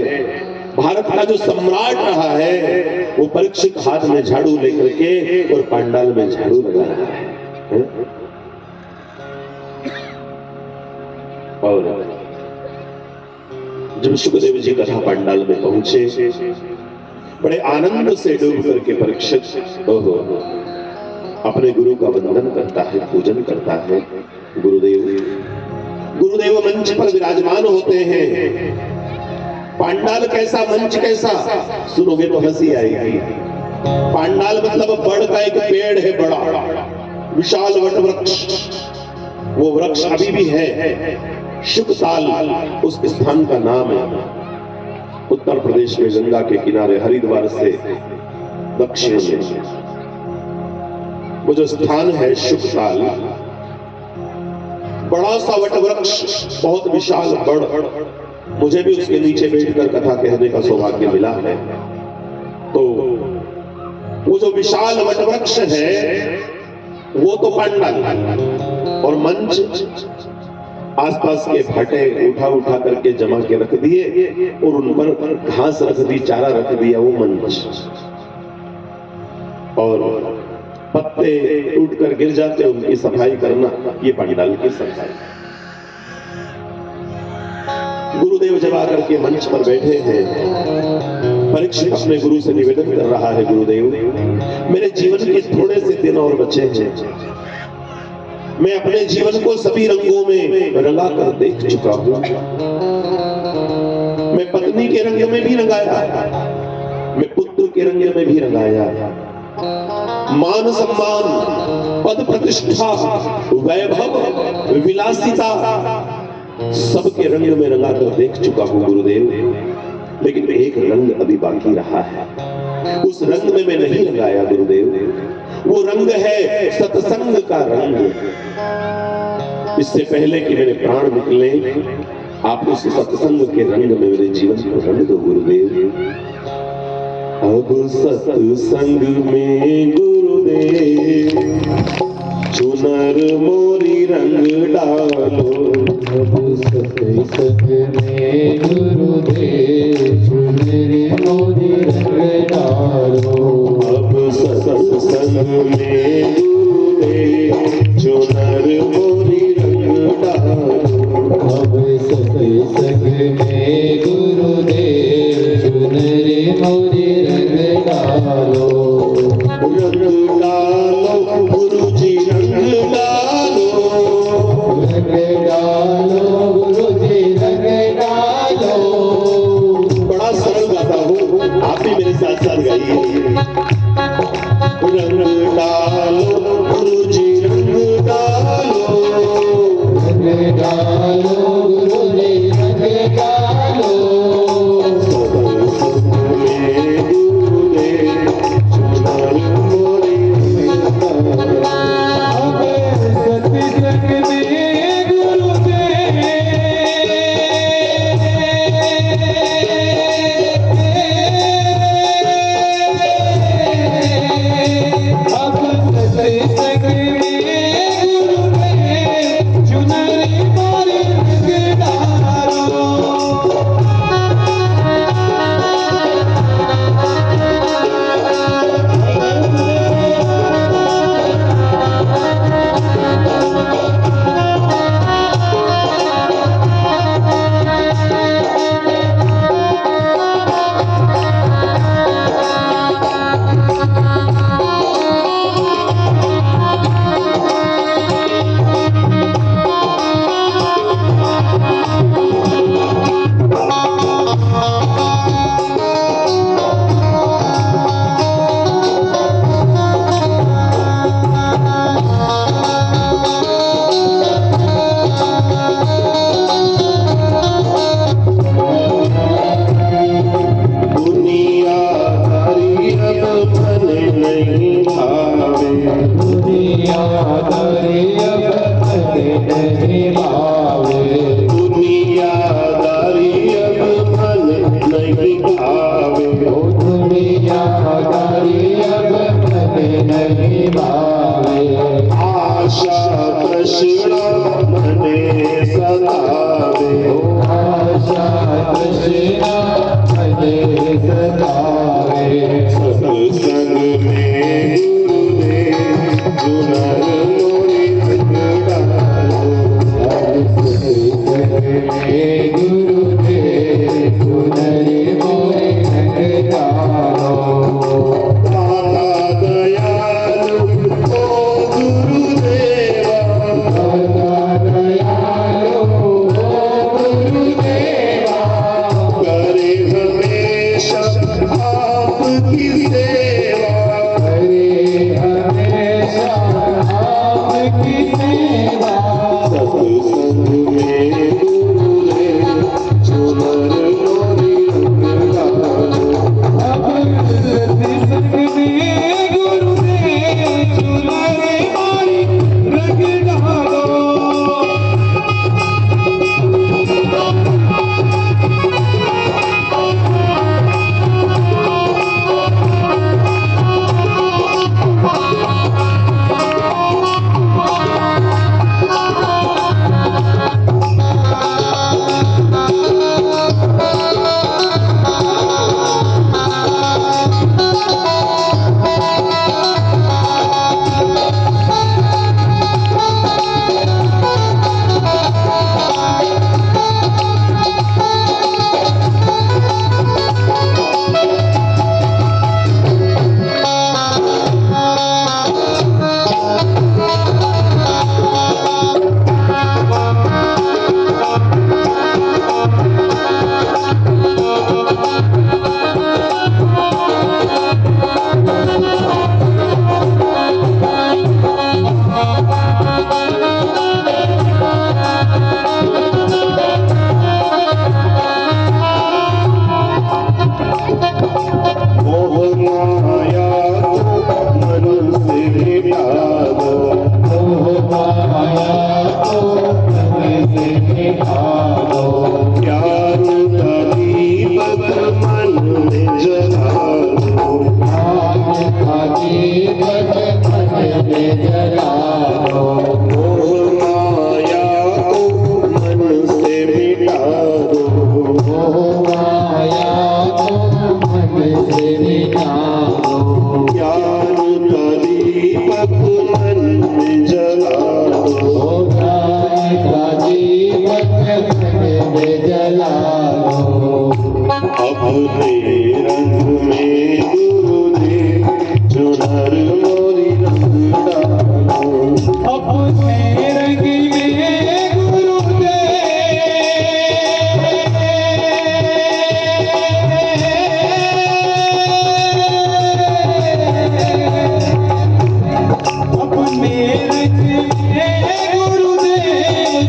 Speaker 1: भारत का जो सम्राट रहा है वो परीक्षित हाथ में झाड़ू लेकर के और पांडाल में झाड़ू लगा रहा है। और जब सुखदेव जी कथा पांडाल में पहुंचे, बड़े आनंद से डूब करके परीक्षित अपने गुरु का वंदन करता है, पूजन करता है। गुरुदेव मंच पर विराजमान होते हैं। पांडाल कैसा, मंच कैसा, सुनोगे तो हंसी आएगी। पांडाल मतलब बड़ का एक पेड़ है, बड़ा विशाल वट वृक्ष। वो वृक्ष अभी भी है, शुकताल उस स्थान का नाम है। उत्तर प्रदेश में गंगा के किनारे हरिद्वार से दक्षिण में वो जो स्थान है शुकताल, बड़ा सा वट वृक्ष, बहुत विशाल बड़। मुझे भी उसके नीचे बैठकर कथा कहने का सौभाग्य मिला है। तो वो जो विशाल वट वृक्ष है वो तो पांडाल, और मंच आसपास के भाटे उठा उठा करके जमा के रख दिए और उन पर घास रख दी, चारा रख दिया, वो मंच। और पत्ते टूट कर गिर जाते, उनकी सफाई करना, ये पांडाल की सफाई। गुरुदेव जब आकर के मंच पर बैठे हैं, परीक्षित अपने गुरु से निवेदन कर रहा है, गुरुदेव मेरे जीवन के थोड़े से दिन और बचे हैं। मैं अपने जीवन को सभी रंगों में रंगा कर देख चुका हूं। मैं पत्नी के रंग में भी रंगाया, मैं पुत्र के रंग में भी रंगाया, मान सम्मान, पद प्रतिष्ठा, वैभव, विलासिता, सबके रंग में रंगा कर देख चुका हूं गुरुदेव। लेकिन एक रंग अभी बाकी रहा है, उस रंग में मैं नहीं रंगाया गुरुदेव। वो रंग है सत्संग का रंग। इससे पहले कि मेरे प्राण निकले, आप उस सत्संग के रंग में मेरे जीवन को रंग दो गुरुदेव। अब सत्संग में गुरुदेव चुनर मोरी रंग डालो। अब सत्संग में गुरुदेव चुनर मोरी रंग डालो। अब सत्संग में गुरुदेव चुनर मोरी रंग डालो। अब सत्संग में गुरुदेव चुनर मोरी रंग डालो। रंग डालो गुरुजी, रंग डालो, रंग डालो गुरुजी, रंग डालो। बड़ा सरल गाता हूँ, आप भी मेरे साथ साथ गाइए। रंग डालो गुरुजी, रंग डालो, रंग डालो गुरुजी, रंग डालो।
Speaker 2: आशा कृष्णा
Speaker 1: सत्संग में गुरुदेव चुनर मोरी रंग डालो।
Speaker 2: सत्संग में गुरुदेव चुनर मोरी रंग डालो।
Speaker 1: दाता दयालु ओ गुरुदेवा,
Speaker 2: दाता दयालु ओ गुरुदेवा,
Speaker 1: करे हमेशा आपकी सेवा।
Speaker 2: करे हमेशा आपकी सेवा।
Speaker 1: सत्संग में गुरुदेव चुनर मोरी रंग डालो।
Speaker 2: सत्संग में गुरुदेव चुनर मोरी रंग डालो।
Speaker 1: मोह माया को मन से मिटा दो।
Speaker 2: मोह माया को मन से मिटा दो।
Speaker 1: ज्ञान का दीपक मन में जला दो।
Speaker 2: ज्ञान का दीपक मन में जला दो।
Speaker 1: मोह माया को मन से मिटा दो।
Speaker 2: मोह माया को मन से मिटा दो।
Speaker 1: ज्ञान का दीपक मन में जला दो।
Speaker 2: ज्ञान का दीपक मन में जला दो।
Speaker 1: अपने रंग में गुरुदेव चुनर मोरी रंग डालो।
Speaker 2: अपने रंग में गुरुदेव अपने रंग में गुरुदेव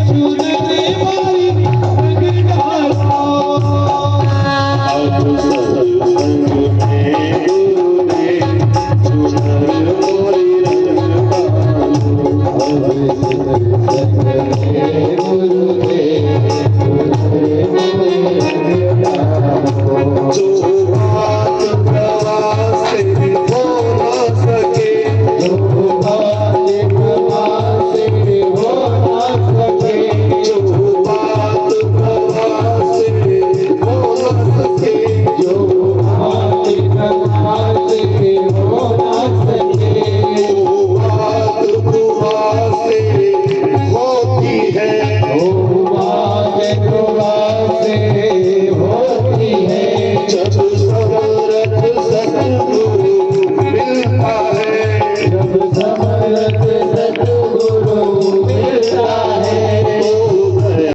Speaker 2: चुनर मोरी रंग डालो।
Speaker 1: अब सत्संग में गुरुदेव चुनर मोरी रंग डालो। जो बात प्रवास से हो न सके,
Speaker 2: जो बात प्रवास से हो न सके।
Speaker 1: जो बात प्रवास से हो न सके,
Speaker 2: जो बात प्रवास से हो न सके।
Speaker 1: वो बात प्रवास से होती है।
Speaker 2: वो बात प्रवास से होती है।
Speaker 1: जब